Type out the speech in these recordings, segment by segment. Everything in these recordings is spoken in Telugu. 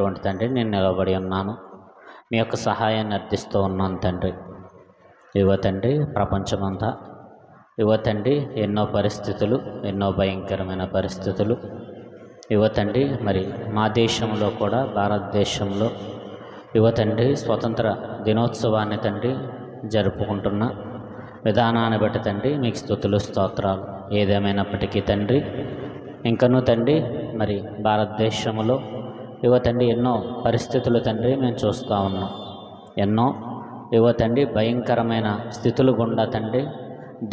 అయినటువంటి తండ్రి నేను నిలబడి ఉన్నాను. మీ యొక్క సహాయాన్ని అర్థిస్తూ ఉన్నాను తండ్రి. ఇదిగో తండ్రి ప్రపంచమంతా, ఇదిగో తండ్రి ఎన్నో పరిస్థితులు, ఎన్నో భయంకరమైన పరిస్థితులు, ఇదిగో తండ్రి మరి మా దేశంలో కూడా, భారతదేశంలో ఇదిగో తండ్రి స్వతంత్ర దినోత్సవాన్ని తండ్రి జరుపుకుంటున్న విధానాన్ని బట్టి తండ్రి మీకు స్తుతులు స్తోత్రాలు. ఏదేమైనప్పటికీ తండ్రి ఇంకనూ తండ్రి మరి భారతదేశంలో ఇదిగో తండ్రి ఎన్నో పరిస్థితులు తండ్రి మేము చూస్తూ ఉన్నాం. ఎన్నో ఇదిగో తండ్రి భయంకరమైన స్థితులు గుండా తండ్రి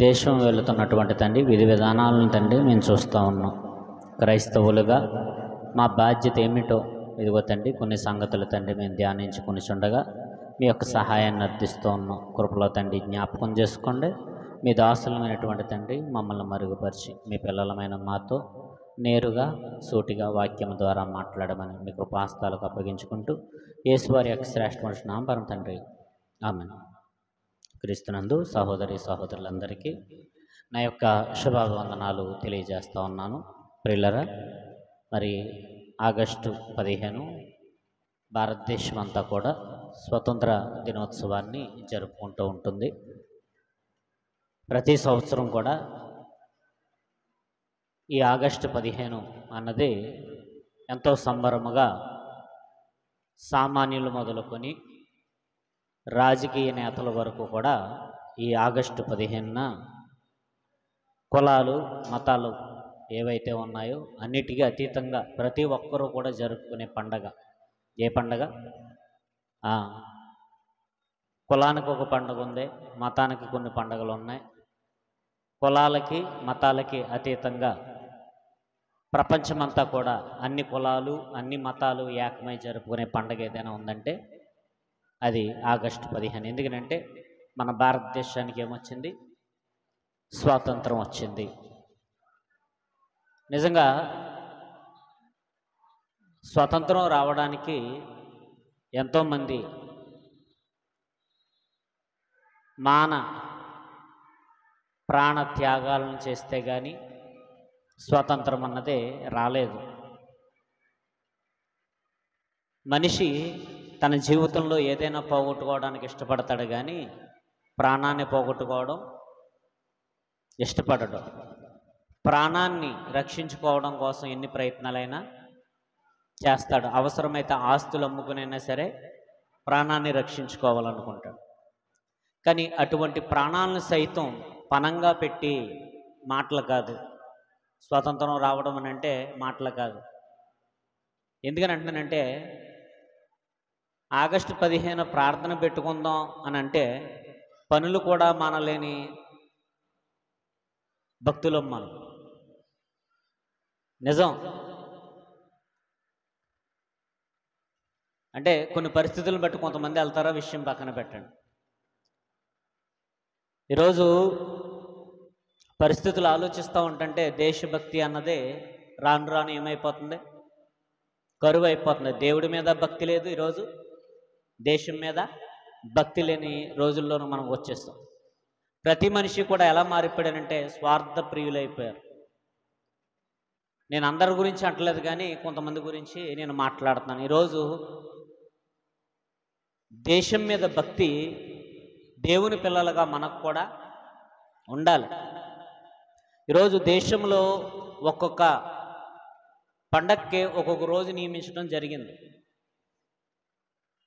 దేశం వెళుతున్నటువంటి తండ్రి విధి విధానాలను తండ్రి మేము చూస్తూ ఉన్నాం. క్రైస్తవులుగా మా బాధ్యత ఏమిటో ఇదిగో తండ్రి కొన్ని సంగతులు తండ్రి మేము ధ్యానించుకుని చుండగా మీ యొక్క సహాయాన్ని అర్థిస్తూ ఉన్నాం. కృపలో తండ్రి జ్ఞాపకం చేసుకోండి. మీ దాసులమైనటువంటి తండ్రి మమ్మల్ని మరుగుపరిచి మీ పిల్లలమైన మాతో నేరుగా సూటిగా వాక్యం ద్వారా మాట్లాడమని మీ కృపాస్తాలకు అప్పగించుకుంటూ యేసువారి యొక్క శ్రేష్ఠమైన నామం తండ్రి ఆమేన్. క్రీస్తునందు సహోదరి సహోదరులందరికీ నా యొక్క శుభాభివందనాలు తెలియజేస్తూ ఉన్నాను. ప్రియులరా, మరి ఆగస్టు 15 భారతదేశం అంతా కూడా స్వతంత్ర దినోత్సవాన్ని జరుపుకుంటూ ఉంటుంది. ప్రతి సంవత్సరం కూడా ఈ ఆగస్టు 15 అన్నది ఎంతో సంబరముగా సామాన్యులు మొదలుకొని రాజకీయ నేతల వరకు కూడా ఈ ఆగస్టు 15న కులాలు మతాలు ఏవైతే ఉన్నాయో అన్నిటికీ అతీతంగా ప్రతి ఒక్కరూ కూడా జరుపుకునే పండగ. ఏ పండగ? కులానికి ఒక పండుగ ఉంది, మతానికి కొన్ని పండుగలు ఉన్నాయి. కులాలకి మతాలకి అతీతంగా ప్రపంచమంతా కూడా అన్ని కులాలు అన్ని మతాలు ఏకమై జరుపుకునే పండుగ ఏదైనా ఉందంటే అది ఆగస్టు 15. ఎందుకంటే మన భారతదేశానికి ఏమొచ్చింది? స్వాతంత్రం వచ్చింది. నిజంగా స్వాతంత్రం రావడానికి ఎంతోమంది ప్రాణ త్యాగాలను చేస్తే కానీ స్వాతంత్రం అన్నదే రాలేదు. మనిషి తన జీవితంలో ఏదైనా పోగొట్టుకోవడానికి ఇష్టపడతాడు కానీ ప్రాణాన్ని పోగొట్టుకోవడం ఇష్టపడడు. ప్రాణాన్ని రక్షించుకోవడం కోసం ఎన్ని ప్రయత్నాలైనా చేస్తాడు. అవసరమైతే ఆస్తులు అమ్ముకునైనా సరే ప్రాణాన్ని రక్షించుకోవాలనుకుంటాడు. కానీ అటువంటి ప్రాణాలను సైతం పణంగా పెట్టి మాటలు కాదు స్వాతంత్రం రావడం అని అంటే, మాటలు కాదు. ఎందుకని అంటున్నానంటే ఆగస్టు 15 ప్రార్థన పెట్టుకుందాం అని అంటే పనులు కూడా మానలేని భక్తులం మనం. నిజం. అంటే కొన్ని పరిస్థితులను బట్టి కొంతమంది వెళ్తారో విషయం పక్కన పెట్టండి. ఈరోజు పరిస్థితులు ఆలోచిస్తూ ఉంటుంటే దేశభక్తి అన్నదే రాను రాను ఏమైపోతుంది? కరువు అయిపోతుంది. దేవుడి మీద భక్తి లేదు, ఈరోజు దేశం మీద భక్తి లేని రోజుల్లోనూ మనం వచ్చేస్తాం. ప్రతి మనిషి కూడా ఎలా మారిపోయాడంటే స్వార్థ ప్రియులైపోయారు. నేను అందరి గురించి అంటలేదు కానీ కొంతమంది గురించి నేను మాట్లాడుతున్నాను. ఈరోజు దేశం మీద భక్తి దేవుని పిల్లలుగా మనకు కూడా ఉండాలి. ఈరోజు దేశంలో ఒక్కొక్క పండక్కి ఒక్కొక్క రోజు నియమించడం జరిగింది.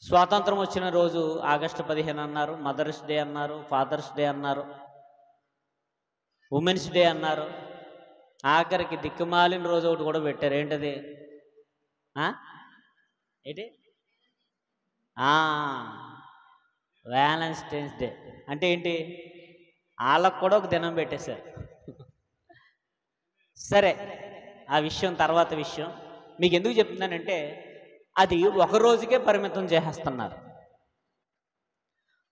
స్వాతంత్రం వచ్చిన రోజు ఆగస్టు 15 అన్నారు, మదర్స్ డే అన్నారు, ఫాదర్స్ డే అన్నారు, ఉమెన్స్ డే అన్నారు. ఆఖరికి దిక్కుమాలిన రోజు ఒకటి కూడా పెట్టారు. ఏంటది? ఏంటి? Valentine's day. అంటే ఏంటి? వాళ్ళకు కూడా ఒక దినం పెట్టేశారు. సరే, ఆ విషయం తర్వాత విషయం. మీకు ఎందుకు చెప్తున్నానంటే అది ఒక రోజుకే పరిమితం చేసేస్తున్నారు.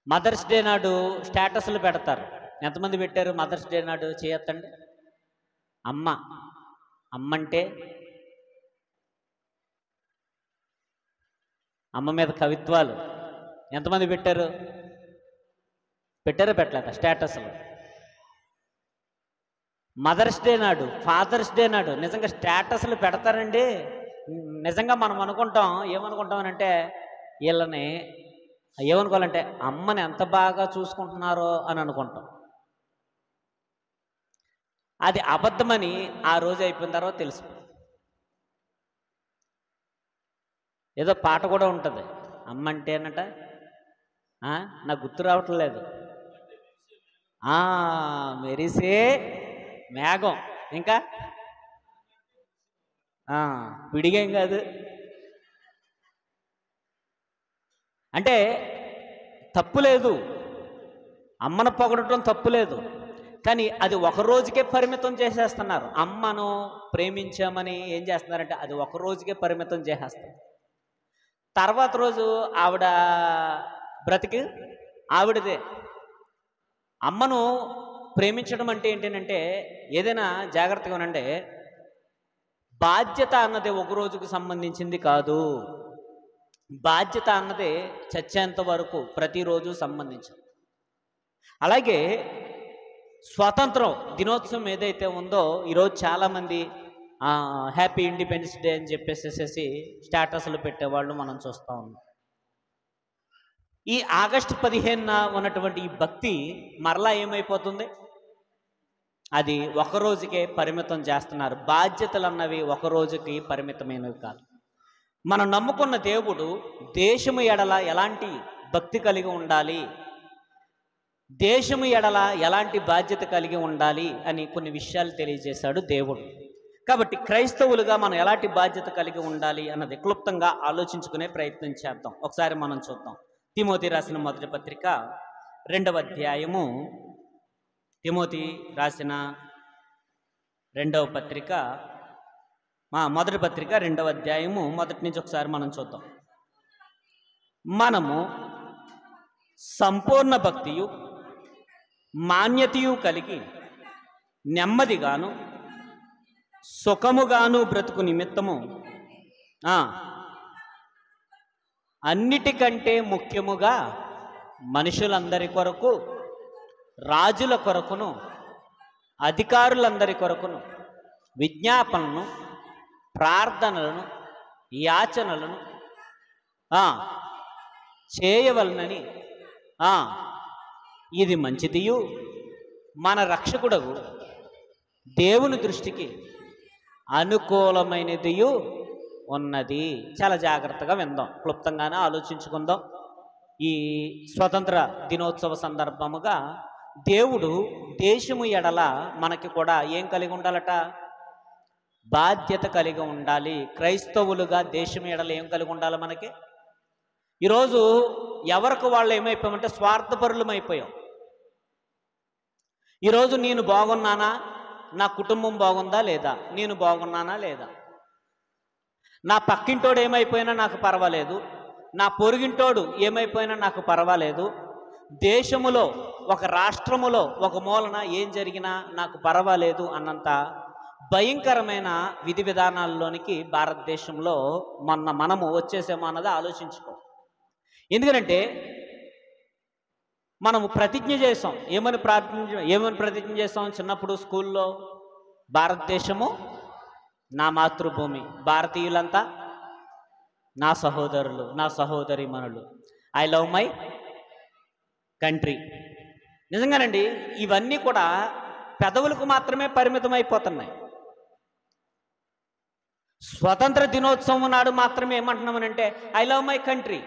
మదర్స్ డే నాడు స్టేటస్లు పెడతారు. ఎంతమంది పెట్టారు మదర్స్ డే నాడు? చేయొద్దండి. అమ్మంటే అమ్మ మీద కవిత్వాలు ఎంతమంది పెట్టారు? పెట్టలేక స్టేటస్లు. మదర్స్ డే నాడు, ఫాదర్స్ డే నాడు నిజంగా స్టేటస్లు పెడతారండి. నిజంగా మనం అనుకుంటాం, ఏమనుకుంటాం అంటే వీళ్ళని ఏమనుకోవాలంటే అమ్మని ఎంత బాగా చూసుకుంటున్నారో అని అనుకుంటాం. అది అబద్ధమని ఆ రోజు అయిపోయిన తర్వాత తెలుసు. ఏదో పాట కూడా ఉంటుంది, అమ్మ అంటేనట నాకు గుర్తు రావట్లేదు, మెరిసే మేఘం, ఇంకా పిడిగేం కాదు. అంటే తప్పు లేదు, అమ్మను పొగడటం తప్పు లేదు, కానీ అది ఒక రోజుకే పరిమితం చేసేస్తున్నారు. అమ్మను ప్రేమించామని ఏం చేస్తున్నారంటే అది ఒక రోజుకే పరిమితం చేసేస్తారు. తర్వాత రోజు ఆవిడ బ్రతికి ఆవిడదే. అమ్మను ప్రేమించడం అంటే ఏంటంటే ఏదైనా జాగ్రత్తగా ఉనండి, బాధ్యత అన్నది ఒక రోజుకు సంబంధించింది కాదు. బాధ్యత అన్నది చచ్చేంత వరకు ప్రతిరోజు సంబంధించింది. అలాగే స్వాతంత్రం దినోత్సవం ఏదైతే ఉందో ఈరోజు చాలామంది హ్యాపీ ఇండిపెండెన్స్ డే అని చెప్పేసేసి స్టేటస్లు పెట్టేవాళ్ళు మనం చూస్తూ ఉన్నాం. ఈ ఆగస్టు 15న ఉన్నటువంటి ఈ భక్తి మరలా ఏమైపోతుంది, అది ఒక రోజుకే పరిమితం చేస్తున్నారు. బాధ్యతలు అన్నవి ఒక రోజుకి పరిమితమైనవి కాదు. మనం నమ్ముకున్న దేవుడు దేశము ఎడల ఎలాంటి భక్తి కలిగి ఉండాలి, దేశము ఎడల ఎలాంటి బాధ్యత కలిగి ఉండాలి అని కొన్ని విషయాలు తెలియజేశాడు దేవుడు. కాబట్టి క్రైస్తవులుగా మనం ఎలాంటి బాధ్యత కలిగి ఉండాలి అన్నది క్లుప్తంగా ఆలోచించుకునే ప్రయత్నం చేద్దాం. ఒకసారి మనం చూద్దాం. తిమోతి రాసిన మొదటి పత్రిక 2వ అధ్యాయము, తిమోతి రాసిన 2వ పత్రిక మొదటి పత్రిక 2వ అధ్యాయము మొదటి నుంచి ఒకసారి మనం చూద్దాం. మనము సంపూర్ణ భక్తియు మాన్యతయు కలిగి నెమ్మదిగాను సుఖముగాను బ్రతుకు నిమిత్తము అన్నిటికంటే ముఖ్యముగా మనుషులందరి కొరకు, రాజుల కొరకును, అధికారులందరి కొరకును విజ్ఞాపనలను, ప్రార్థనలను, యాచనలను చేయవలనని ఇది మంచిదియు మన రక్షకుడగు దేవుని దృష్టికి అనుకూలమైనదియు ఉన్నది. చాలా జాగ్రత్తగా విందాం, క్లుప్తంగానే ఆలోచించుకుందాం. ఈ స్వతంత్ర దినోత్సవ సందర్భముగా దేవుడు దేశము ఎడల మనకి కూడా ఏం కలిగి ఉండాలట, బాధ్యత కలిగి ఉండాలి. క్రైస్తవులుగా దేశం ఎడల ఏం కలిగి ఉండాలి మనకి? ఈరోజు ఎవరికి వాళ్ళు ఏమైపోయామంటే స్వార్థపరులం అయిపోయాం. ఈరోజు నేను బాగున్నానా, నా కుటుంబం బాగుందా లేదా, నేను బాగున్నానా లేదా, నా పక్కింటోడు ఏమైపోయినా నాకు పర్వాలేదు, నా పొరుగింటోడు ఏమైపోయినా నాకు పర్వాలేదు, దేశములో ఒక రాష్ట్రములో ఒక మూలన ఏం జరిగినా నాకు పర్వాలేదు అన్నంత భయంకరమైన విధి విధానాల్లోనికి భారతదేశంలో మనము వచ్చేసామో అన్నది ఆలోచించుకో. ఎందుకంటే మనము ప్రతిజ్ఞ చేసాం, ఏమని ప్రతిజ్ఞ చేసాం చిన్నప్పుడు స్కూల్లో, భారతదేశము నా మాతృభూమి, భారతీయులంతా నా సహోదరులు, నా సహోదరీమణులు, ఐ లవ్ మై కంట్రీ. నిజంగానండి, ఇవన్నీ కూడా పెదవులకు మాత్రమే పరిమితం అయిపోతున్నాయి. స్వతంత్ర దినోత్సవం నాడు మాత్రమే ఏమంటున్నామనంటే ఐ లవ్ మై కంట్రీ.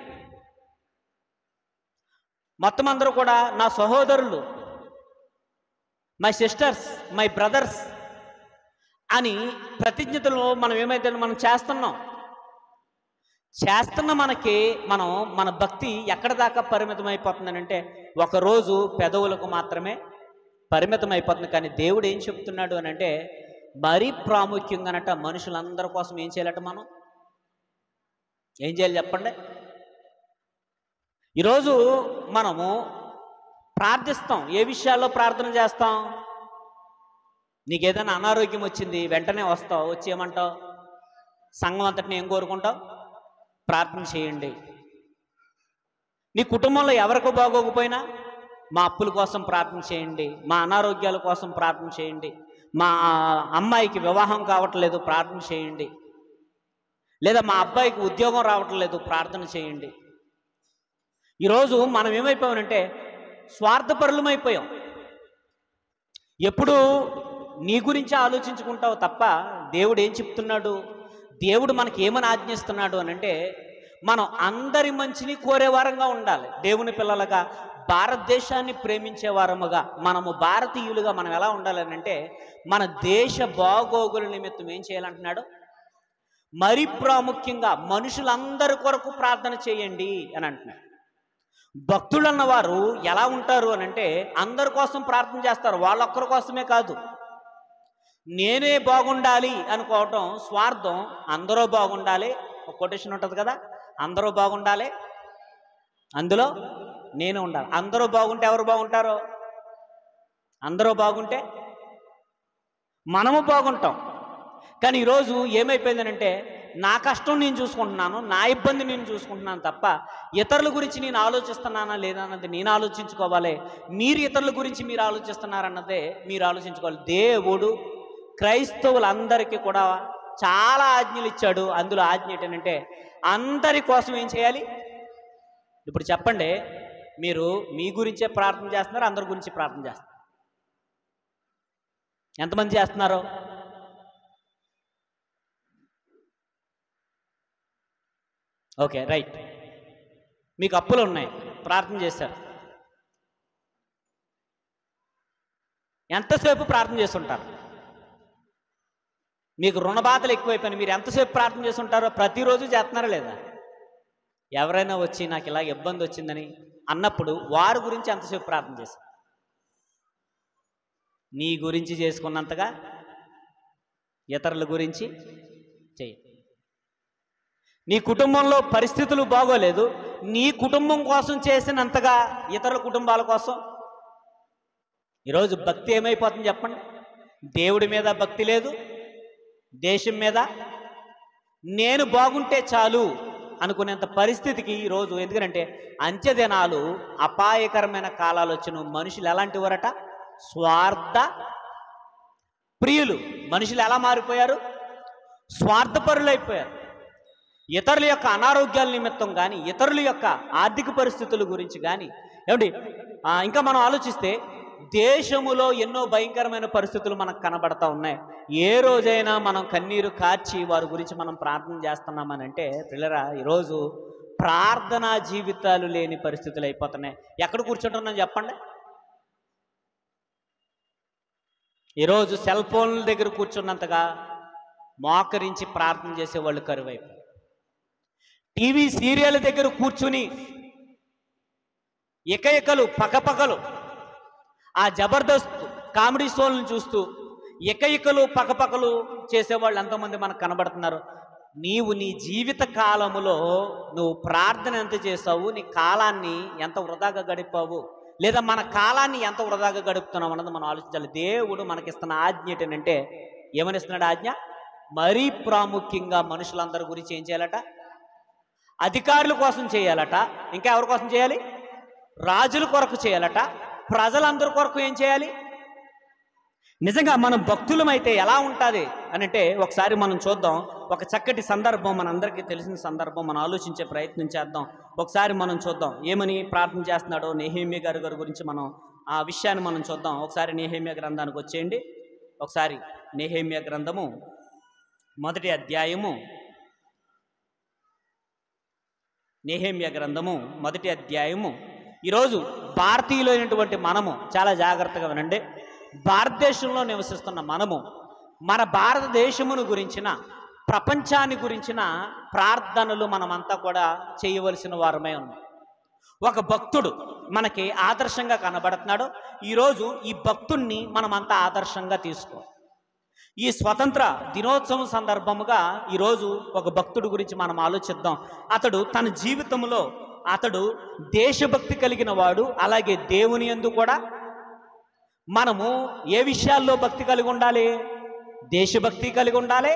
మొత్తం అందరూ కూడా నా సహోదరులు, మై సిస్టర్స్, మై బ్రదర్స్ అని ప్రతిజ్ఞతలు మనం ఏమైతే మనం చేస్తున్న మనకి మన భక్తి ఎక్కడ దాకా పరిమితం అయిపోతుందని అంటే ఒకరోజు పెదవులకు మాత్రమే పరిమితం అయిపోతుంది. కానీ దేవుడు ఏం చెప్తున్నాడు అని అంటే మరీ ప్రాముఖ్యంగానట మనుషులందరి కోసం ఏం చేయాలట, మనం ఏం చేయాలి చెప్పండి. ఈరోజు మనము ప్రార్థిస్తాం, ఏ విషయాల్లో ప్రార్థన చేస్తాం? నీకు ఏదైనా అనారోగ్యం వచ్చింది, వెంటనే వస్తావు, వచ్చి ఏమంటావు? సంఘం అంతటిని ఏం కోరుకుంటావు? ప్రార్థన చేయండి. నీ కుటుంబంలో ఎవరికి బాగోకపోయినా మా అప్పుల కోసం ప్రార్థన చేయండి, మా అనారోగ్యాల కోసం ప్రార్థన చేయండి, మా అమ్మాయికి వివాహం కావట్లేదు ప్రార్థన చేయండి. లేదా మా అబ్బాయికి ఉద్యోగం రావటం లేదు, ప్రార్థన చేయండి. ఈరోజు మనం ఏమైపోయామంటే స్వార్థపరులమైపోయాం. ఎప్పుడు నీ గురించి ఆలోచించుకుంటావు తప్ప దేవుడు ఏం చెప్తున్నాడు, దేవుడు మనకి ఏమని ఆజ్ఞిస్తున్నాడు అని అంటే మనం అందరి మంచిని కోరేవారంగా ఉండాలి. దేవుని పిల్లలుగా, భారతదేశాన్ని ప్రేమించే వారముగా, మనము భారతీయులుగా మనం ఎలా ఉండాలని అంటే మన దేశ బాగోగుల నిమిత్తం ఏం చేయాలంటున్నాడు, మరీ ప్రాముఖ్యంగా మనుషులందరి కొరకు ప్రార్థన చేయండి అని అంటున్నాడు. భక్తులు అన్నవారు ఎలా ఉంటారు అని అంటే అందరి కోసం ప్రార్థన చేస్తారు, వాళ్ళొక్కరి కోసమే కాదు. నేనే బాగుండాలి అనుకోవటం స్వార్థం. అందరూ బాగుండాలి, ఒక కొటేషన్ ఉంటుంది కదా, అందరూ బాగుండాలి అందులో నేను ఉండాలి. అందరూ బాగుంటే ఎవరు బాగుంటారో, అందరూ బాగుంటే మనము బాగుంటాం. కానీ ఈరోజు ఏమైపోయిందనంటే నా కష్టం నేను చూసుకుంటున్నాను, నా ఇబ్బంది నేను చూసుకుంటున్నాను తప్ప ఇతరుల గురించి నేను ఆలోచిస్తున్నానా లేదా అన్నది నేను ఆలోచించుకోవాలి. మీరు ఇతరుల గురించి మీరు ఆలోచిస్తున్నారన్నదే మీరు ఆలోచించుకోవాలి. దేవుడు క్రైస్తవులందరికీ కూడా చాలా ఆజ్ఞలు ఇచ్చాడు. అందులో ఆజ్ఞ ఏంటంటే అందరి కోసం ఏం చేయాలి. ఇప్పుడు చెప్పండి, మీరు మీ గురించే ప్రార్థన చేస్తున్నారు, అందరి గురించి ప్రార్థన చేస్తున్నారు? ఎంతమంది చేస్తున్నారు? Okay, right. మీకు అప్పులు ఉన్నాయి, ప్రార్థన చేశారు. ఎంతసేపు ప్రార్థన చేస్తుంటారు? మీకు రుణ బాధలు ఎక్కువైపోయినాయి, మీరు ఎంతసేపు ప్రార్థన చేస్తుంటారో ప్రతిరోజు చేస్తున్నారా లేదా? ఎవరైనా వచ్చి నాకు ఇలా ఇబ్బంది వచ్చిందని అన్నప్పుడు వారి గురించి ఎంతసేపు ప్రార్థన చేశారు? నీ గురించి చేసుకున్నంతగా ఇతరుల గురించి చెయ్యి. నీ కుటుంబంలో పరిస్థితులు బాగోలేదు, నీ కుటుంబం కోసం చేసినంతగా ఇతరుల కుటుంబాల కోసం. ఈరోజు భక్తి ఏమైపోతుంది చెప్పండి? దేవుడి మీద భక్తి లేదు, దేశం మీద నేను బాగుంటే చాలు అనుకునేంత పరిస్థితికి ఈరోజు. ఎందుకంటే అంత్యదినాలు అపాయకరమైన కాలాలు వచ్చిన మనుషులు ఎలాంటి వారట? స్వార్థ ప్రియులు. మనుషులు ఎలా మారిపోయారు? స్వార్థపరులైపోయారు. ఇతరుల యొక్క అనారోగ్యాల నిమిత్తం కానీ, ఇతరుల యొక్క ఆర్థిక పరిస్థితుల గురించి కానీ, ఏమండి ఇంకా మనం ఆలోచిస్తే దేశములో ఎన్నో భయంకరమైన పరిస్థితులు మనకు కనబడతా ఉన్నాయి. ఏ రోజైనా మనం కన్నీరు కార్చి వారి గురించి మనం ప్రార్థన చేస్తున్నామని అంటే పిల్లరా, ఈరోజు ప్రార్థనా జీవితాలు లేని పరిస్థితులు అయిపోతున్నాయి. ఎక్కడ కూర్చుంటున్నాం చెప్పండి? ఈరోజు సెల్ ఫోన్ల దగ్గర కూర్చున్నంతగా మోకరించి ప్రార్థన చేసేవాళ్ళు కరువైపోయారు. టీవీ సీరియల్ దగ్గర కూర్చుని ఎకఎకలు పకపకలు ఆ జబర్దస్త్ కామెడీ షోలను చూస్తూ ఎకఎకలు పకపకలు చేసేవాళ్ళు ఎంతోమంది మనకు కనబడుతున్నారు. నీవు నీ జీవిత కాలములో నువ్వు ప్రార్థన ఎంత చేసావు, నీ కాలాన్ని ఎంత వృధాగా గడిపావు, లేదా మన కాలాన్ని ఎంత వృధాగా గడుపుతున్నావు అన్నది మనం ఆలోచించాలి. దేవుడు మనకిస్తున్న ఆజ్ఞ ఏంటంటే ఏమని ఇస్తున్నాడు ఆజ్ఞ? మరీ ప్రాముఖ్యంగా మనుషులందరి గురించి ఏం చేయాలట? అధికారుల కోసం చేయాలట. ఇంకా ఎవరి కోసం చేయాలి? రాజుల కొరకు చేయాలట. ప్రజలందరి కొరకు ఏం చేయాలి? నిజంగా మనం భక్తులమైతే ఎలా ఉంటుంది అని అంటే ఒకసారి మనం చూద్దాం. ఒక చక్కటి సందర్భం, మనందరికీ తెలిసిన సందర్భం, మనం ఆలోచించే ప్రయత్నం చేద్దాం. ఒకసారి మనం చూద్దాం ఏమని ప్రార్థన చేస్తున్నాడో నెహెమ్యా గారి గురించి మనం ఆ విషయాన్ని మనం చూద్దాం. ఒకసారి నెహెమ్యా గ్రంథానికి వచ్చేయండి. ఒకసారి నెహెమ్యా గ్రంథము మొదటి అధ్యాయము, నెహెమ్యా గ్రంథము మొదటి అధ్యాయము. ఈరోజు భారతీయులైనటువంటి మనము చాలా జాగ్రత్తగా వినండి. భారతదేశంలో నివసిస్తున్న మనము మన భారతదేశమును గురించిన, ప్రపంచాన్ని గురించిన ప్రార్థనలు మనమంతా కూడా చేయవలసిన వారమే ఉన్నాం. ఒక భక్తుడు మనకి ఆదర్శంగా కనబడుతున్నాడు. ఈరోజు ఈ భక్తుణ్ణి మనమంతా ఆదర్శంగా తీసుకోవాలి. ఈ స్వతంత్ర దినోత్సవం సందర్భముగా ఈరోజు ఒక భక్తుడి గురించి మనం ఆలోచిద్దాం. అతడు తన జీవితంలో అతడు దేశభక్తి కలిగిన వాడు. అలాగే దేవుని యందు కూడా మనము ఏ విషయాల్లో భక్తి కలిగి ఉండాలి? దేశభక్తి కలిగి ఉండాలి.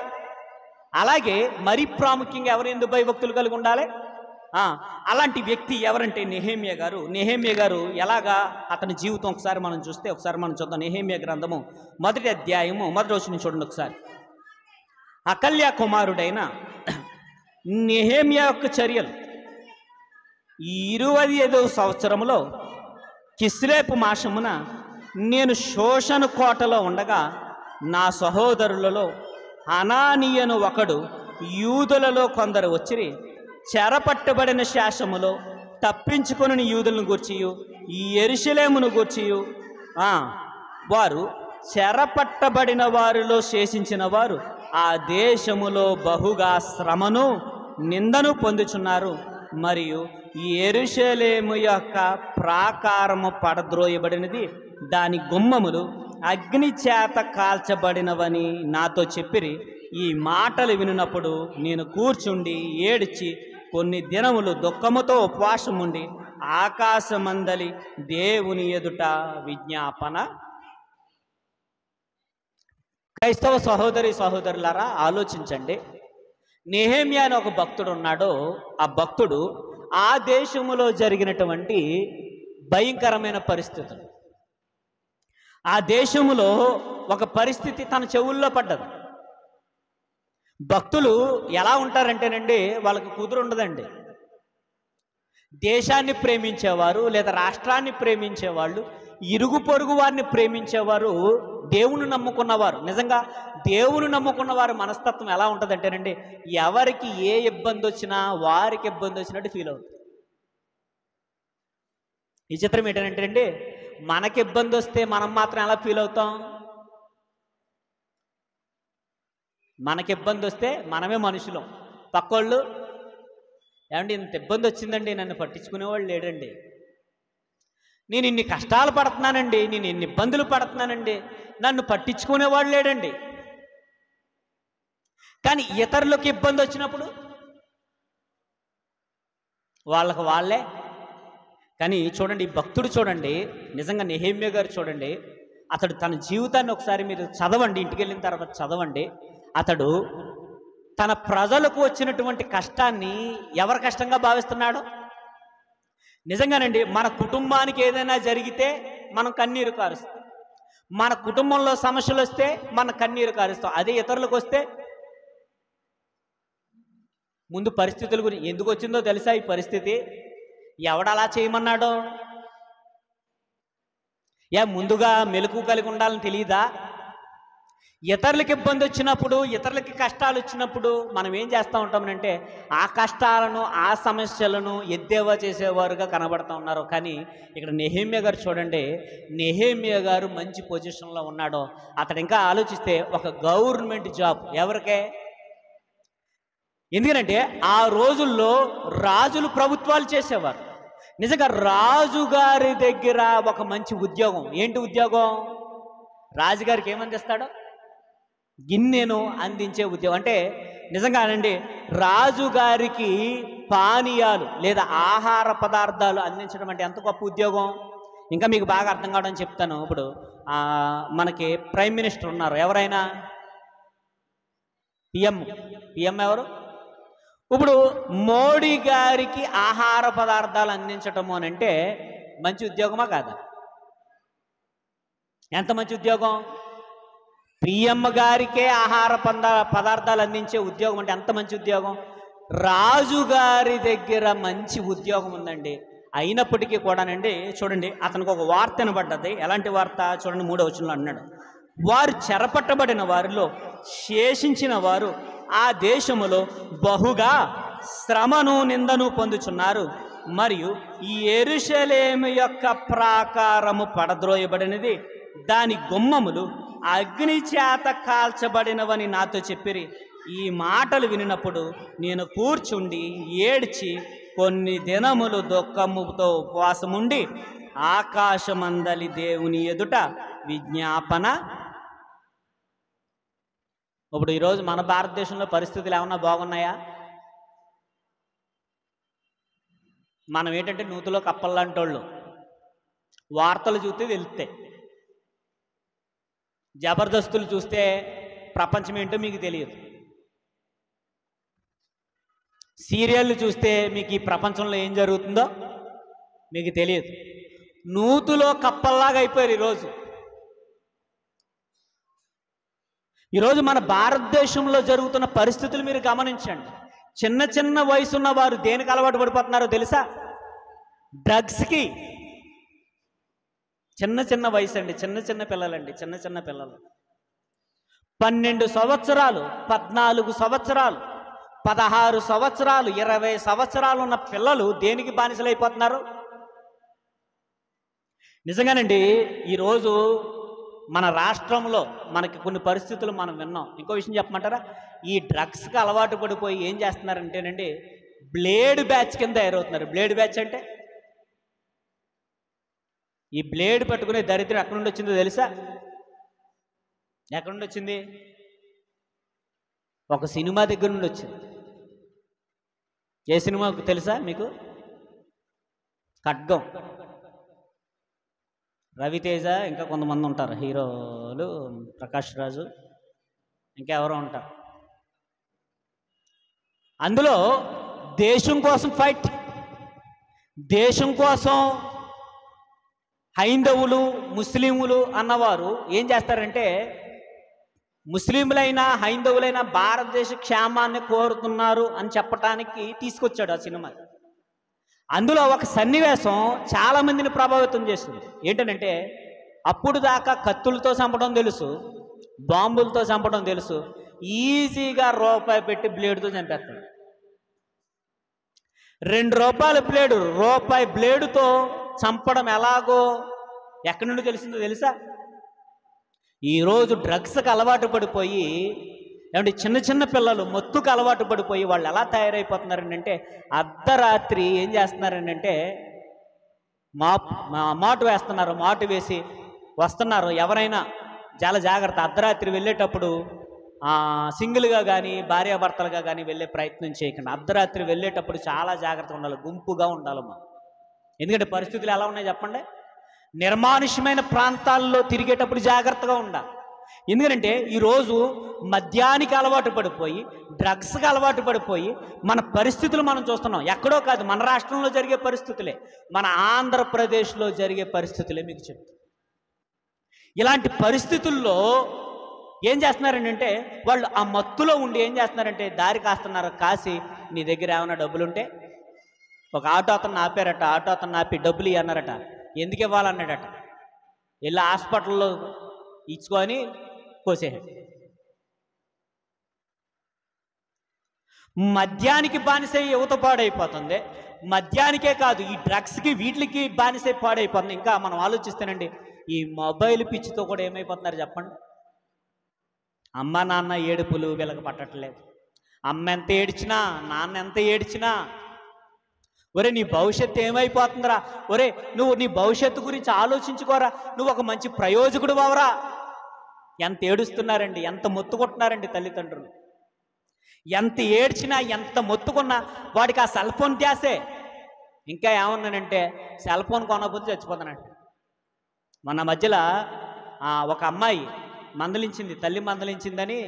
అలాగే మరీ ప్రాముఖ్యంగా ఎవరు యందు భయభక్తులు కలిగి ఉండాలి? అలాంటి వ్యక్తి ఎవరంటే నెహెమ్యా గారు. నెహెమ్యా గారు ఎలాగా అతని జీవితం ఒకసారి మనం చూస్తే, ఒకసారి మనం చూద్దాం. నెహెమ్యా గ్రంథము మొదటి అధ్యాయము మొదటి వచనం చూడండి ఒకసారి. అకల్య కుమారుడైన నెహెమ్యా యొక్క చర్యలు. ఈ 25వ సంవత్సరంలో కిస్లేపు మాసమున నేను శోషణ కోటలో ఉండగా నా సహోదరులలో హనానీయను ఒకడు యూదులలో కొందరు వచ్చి చెరపట్టబడిన శాసములో తప్పించుకొని యూదులను గూర్చియు ఈ యెరూషలేమును గూర్చియు వారు చెరపట్టబడిన వారిలో శేషించిన వారు ఆ దేశములో బహుగా శ్రమను నిందను పొందుచున్నారు, మరియు ఈ యెరూషలేము యొక్క ప్రాకారము పడద్రోయబడినది, దాని గుమ్మములు అగ్ని చేత కాల్చబడినవని నాతో చెప్పిరి. ఈ మాటలు వినినప్పుడు నేను కూర్చుండి ఏడ్చి కొన్ని దినములు దుఃఖముతో ఉపవాసం ఉండి ఆకాశమందలి దేవుని ఎదుట విజ్ఞాపన. క్రైస్తవ సహోదరి సహోదరులారా, ఆలోచించండి. నెహెమ్యా అని ఒక భక్తుడు ఉన్నాడు. ఆ భక్తుడు ఆ దేశములో జరిగినటువంటి భయంకరమైన పరిస్థితులు, ఆ దేశములో ఒక పరిస్థితి తన చెవుల్లో పడ్డది. భక్తులు ఎలా ఉంటారంటేనండి, వాళ్ళకి కుదురు ఉండదండి. దేశాన్ని ప్రేమించేవారు లేదా రాష్ట్రాన్ని ప్రేమించేవాళ్ళు, ఇరుగు పొరుగు వారిని ప్రేమించేవారు, దేవుని నమ్ముకున్నవారు. నిజంగా దేవుని నమ్ముకున్నవారు మనస్తత్వం ఎలా ఉంటుందంటేనండి, ఎవరికి ఏ ఇబ్బంది వచ్చినా వారికి ఇబ్బంది వచ్చినట్టు ఫీల్ అవుతుంది. ఈ చిత్రం ఏంటంటే, మనకి ఇబ్బంది వస్తే మనం మాత్రం ఎలా ఫీల్ అవుతాం? మనకి ఇబ్బంది వస్తే మనమే మనుషులం. పక్కోళ్ళు ఏమండి ఇంత ఇబ్బంది వచ్చిందండి, నన్ను పట్టించుకునేవాళ్ళు లేడండి, నేను ఇన్ని కష్టాలు పడుతున్నానండి, నేను ఇన్ని ఇబ్బందులు పడుతున్నానండి, నన్ను పట్టించుకునేవాళ్ళు లేడండి. కానీ ఇతరులకు ఇబ్బంది వచ్చినప్పుడు వాళ్ళకు వాళ్ళే. కానీ చూడండి, ఈ భక్తుడు చూడండి, నిజంగా నెహెమ్యా గారు చూడండి, అతడు తన జీవితాన్ని ఒకసారి మీరు చదవండి, ఇంటికి వెళ్ళిన తర్వాత చదవండి. అతడు తన ప్రజలకు వచ్చినటువంటి కష్టాన్ని ఎవరి కష్టంగా భావిస్తున్నాడు? నిజంగానండి, మన కుటుంబానికి ఏదైనా జరిగితే మనం కన్నీరు కారుస్తాం, మన కుటుంబంలో సమస్యలు వస్తే మన కన్నీరు కారుస్తాం. అదే ఇతరులకు వస్తే ముందు పరిస్థితుల గురించి ఎందుకు వచ్చిందో తెలుసా? ఈ పరిస్థితి ఎవడలా చేయమన్నాడో? ముందుగా మెలకు కలిగి ఉండాలని తెలియదా? ఇతరులకి ఇబ్బంది వచ్చినప్పుడు, ఇతరులకి కష్టాలు వచ్చినప్పుడు మనం ఏం చేస్తూ ఉంటామనంటే, ఆ కష్టాలను ఆ సమస్యలను ఎద్దేవా చేసేవారుగా కనబడుతూ ఉన్నారు. కానీ ఇక్కడ నెహెమ్యా గారు చూడండి, నెహెమ్యా గారు మంచి పొజిషన్లో ఉన్నాడో. అతడు ఇంకా ఆలోచిస్తే ఒక గవర్నమెంట్ జాబ్ ఎవరికే? ఎందుకంటే ఆ రోజుల్లో రాజులు ప్రభుత్వాలు చేసేవారు. నిజంగా రాజుగారి దగ్గర ఒక మంచి ఉద్యోగం. ఏంటి ఉద్యోగం? రాజుగారికి ఏమందిస్తాడో గిన్నెను అందించే ఉద్యోగం. అంటే నిజంగానండి, రాజుగారికి పానీయాలు లేదా ఆహార పదార్థాలు అందించడం అంటే ఎంత గొప్ప ఉద్యోగం. ఇంకా మీకు బాగా అర్థం కావడం చెప్తాను. ఇప్పుడు మనకి ప్రైమ్ మినిస్టర్ ఉన్నారు, ఎవరైనా పిఎం ఎవరు? ఇప్పుడు మోడీ గారికి ఆహార పదార్థాలు అందించటము అని అంటే మంచి ఉద్యోగమా కాదా? ఎంత మంచి ఉద్యోగం! పిఎం గారికే ఆహార పదార్థాలు అందించే ఉద్యోగం అంటే ఎంత మంచి ఉద్యోగం! రాజుగారి దగ్గర మంచి ఉద్యోగం ఉందండి. అయినప్పటికీ కూడానండి చూడండి, అతనికి ఒక వార్త వినబడ్డది. ఎలాంటి వార్త చూడండి, 3వ వచనంలో అన్నాడు, వారు చెరపట్టబడిన వారిలో శేషించిన వారు ఆ దేశములో బహుగా శ్రమను నిందను పొందుచున్నారు, మరియు ఈ యెరూషలేము యొక్క ప్రాకారము పడద్రోయబడినది, దాని గుమ్మములు అగ్ని చేత కాల్చబడినవని నాతో చెప్పిరి. ఈ మాటలు వినినప్పుడు నేను కూర్చుండి ఏడ్చి కొన్ని దినములు దుఃఖముతో ఉపవాసముండి ఆకాశమందలి దేవుని ఎదుట విజ్ఞాపన. ఇప్పుడు ఈరోజు మన భారతదేశంలో పరిస్థితులు ఏమన్నా బాగున్నాయా? మనం ఏంటంటే నూతులో కప్పల్లాంటి వాళ్ళు. వార్తలు చూస్తే తెలుస్తాయి, జబర్దస్తులు చూస్తే ప్రపంచం ఏంటో మీకు తెలియదు, సీరియళ్ళు చూస్తే మీకు ఈ ప్రపంచంలో ఏం జరుగుతుందో మీకు తెలియదు. నూతులో కప్పల్లాగా అయిపోయారు ఈరోజు మన భారతదేశంలో జరుగుతున్న పరిస్థితులు మీరు గమనించండి. చిన్న చిన్న వయసున్న వారు దేనికి అలవాటు పడిపోతున్నారో తెలుసా? డ్రగ్స్కి. చిన్న చిన్న వయసు అండి, చిన్న చిన్న పిల్లలండి, చిన్న చిన్న పిల్లలు 12 సంవత్సరాలు, 14 సంవత్సరాలు, 16 సంవత్సరాలు, 20 సంవత్సరాలు ఉన్న పిల్లలు దేనికి బానిసలైపోతున్నారు? నిజంగానండి, ఈరోజు మన రాష్ట్రంలో మనకి కొన్ని పరిస్థితులు మనం విన్నాం. ఇంకో విషయం చెప్పమంటారా? ఈ డ్రగ్స్కి అలవాటు పడిపోయి ఏం చేస్తున్నారంటేనండి, బ్లేడ్ బ్యాచ్ కింద తయారవుతున్నారు. బ్లేడ్ బ్యాచ్ అంటే ఈ బ్లేడ్ పట్టుకునే దరిద్రం ఎక్కడి నుండి వచ్చిందో తెలుసా? ఎక్కడి నుండి వచ్చింది? ఒక సినిమా దగ్గర నుండి వచ్చింది. ఏ సినిమా తెలుసా మీకు? ఖడ్గం. రవితేజ, ఇంకా కొంతమంది ఉంటారు హీరోలు, ప్రకాష్ రాజు, ఇంకెవరో ఉంటారు. అందులో దేశం కోసం ఫైట్, దేశం కోసం హైందవులు, ముస్లింలు అన్నవారు ఏం చేస్తారంటే, ముస్లింలైనా హైందవులైనా భారతదేశ క్షేమాన్ని కోరుతున్నారు అని చెప్పటానికి తీసుకొచ్చాడు ఆ సినిమా. అందులో ఒక సన్నివేశం చాలామందిని ప్రభావితం చేస్తుంది. ఏంటనంటే, అప్పుడు దాకా కత్తులతో చంపడం తెలుసు, బాంబులతో చంపడం తెలుసు, ఈజీగా రూపాయి పెట్టి బ్లేడుతో చంపేస్తాడు. 2 రూపాయల బ్లేడు, రూపాయి బ్లేడుతో చంపడం ఎలాగో ఎక్కడి నుండి తెలిసిందో తెలుసా? ఈరోజు డ్రగ్స్కి అలవాటు పడిపోయి, ఏమంటే చిన్న చిన్న పిల్లలు మత్తుకు అలవాటు పడిపోయి వాళ్ళు ఎలా తయారైపోతున్నారంటే, అర్ధరాత్రి ఏం చేస్తున్నారంటే మాటు వేస్తున్నారు. మాటు వేసి వస్తున్నారు. ఎవరైనా చాలా జాగ్రత్త. అర్ధరాత్రి వెళ్ళేటప్పుడు సింగిల్గా కానీ భార్యాభర్తలుగా కానీ వెళ్ళే ప్రయత్నం చేయకండి. అర్ధరాత్రి వెళ్ళేటప్పుడు చాలా జాగ్రత్తగా ఉండాలి, గుంపుగా ఉండాలి మనం. ఎందుకంటే పరిస్థితులు ఎలా ఉన్నాయి చెప్పండి. నిర్మానుష్యమైన ప్రాంతాల్లో తిరిగేటప్పుడు జాగ్రత్తగా ఉండాలి. ఎందుకంటే ఈరోజు మద్యానికి అలవాటు పడిపోయి, డ్రగ్స్కి అలవాటు పడిపోయి మన పరిస్థితులు మనం చూస్తున్నాం. ఎక్కడో కాదు, మన రాష్ట్రంలో జరిగే పరిస్థితులే, మన ఆంధ్రప్రదేశ్లో జరిగే పరిస్థితులే మీకు చెప్తాను. ఇలాంటి పరిస్థితుల్లో ఏం చేస్తున్నారంటే, వాళ్ళు ఆ మత్తులో ఉండి ఏం చేస్తున్నారంటే, దారి కాస్తున్నారు. కాసి నీ దగ్గర ఏమైనా డబ్బులుంటే, ఒక ఆటో అతను ఆపారట. ఆటో అతను ఆపి డబ్బులు అన్నారట. ఎందుకు ఇవ్వాలన్నాడట. వెళ్ళి హాస్పిటల్లో ఇచ్చుకొని కోసేసాడు. మద్యానికి బానిసై యువత పాడైపోతుంది. మద్యానికే కాదు, ఈ డ్రగ్స్కి వీటికి బానిసై పాడైపోతుంది. ఇంకా మనం ఆలోచిస్తేనండి, ఈ మొబైల్ పిచ్చితో కూడా ఏమైపోతున్నారు చెప్పండి. అమ్మ నాన్న ఏడుపులు వీళ్ళకి పట్టట్లేదు. అమ్మ ఎంత ఏడ్చినా, నాన్న ఎంత ఏడ్చినా, ఒరే నీ భవిష్యత్తు ఏమైపోతుందిరా, ఒరే నువ్వు నీ భవిష్యత్తు గురించి ఆలోచించుకోరా, నువ్వు ఒక మంచి ప్రయోజకుడు బావరా. ఎంత ఏడుస్తున్నారండి, ఎంత మొత్తుకుంటున్నారండి తల్లిదండ్రులు. ఎంత ఏడ్చినా, ఎంత మొత్తుకున్నా వాడికి ఆ సెల్ ఫోన్ ధ్యాసే. ఇంకా ఏమన్నానంటే, సెల్ ఫోన్ కొనకపోతే చచ్చిపోతానంట. మొన్న మధ్యలో ఒక అమ్మాయి మందలించింది, తల్లి మందలించిందని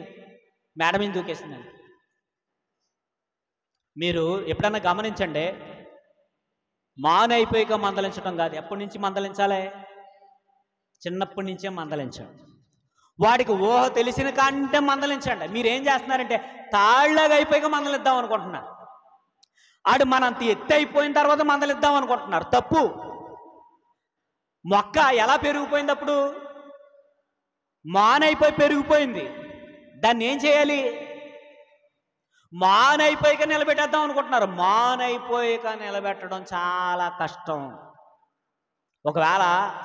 మేడ మీద దూకేసిందండి. మీరు ఎప్పుడన్నా గమనించండి, మానైపోయాక మందలించడం కాదు, ఎప్పటి నుంచి మందలించాలి? చిన్నప్పటి నుంచే మందలించండి. వాడికి ఊహ తెలిసిన కంటే మందలించండి. మీరేం చేస్తున్నారంటే, తాళ్ళగా అయిపోయాక మందలిద్దాం అనుకుంటున్నారు. ఆడు మనంత ఎత్తు అయిపోయిన తర్వాత మందలిద్దాం అనుకుంటున్నారు. తప్పు. మొక్క ఎలా పెరిగిపోయింది? అప్పుడు మానైపోయి పెరిగిపోయింది. దాన్ని ఏం చేయాలి? మానైపోయాక నిలబెట్టేద్దాం అనుకుంటున్నారు. మానైపోయాక నిలబెట్టడం చాలా కష్టం. ఒకవేళ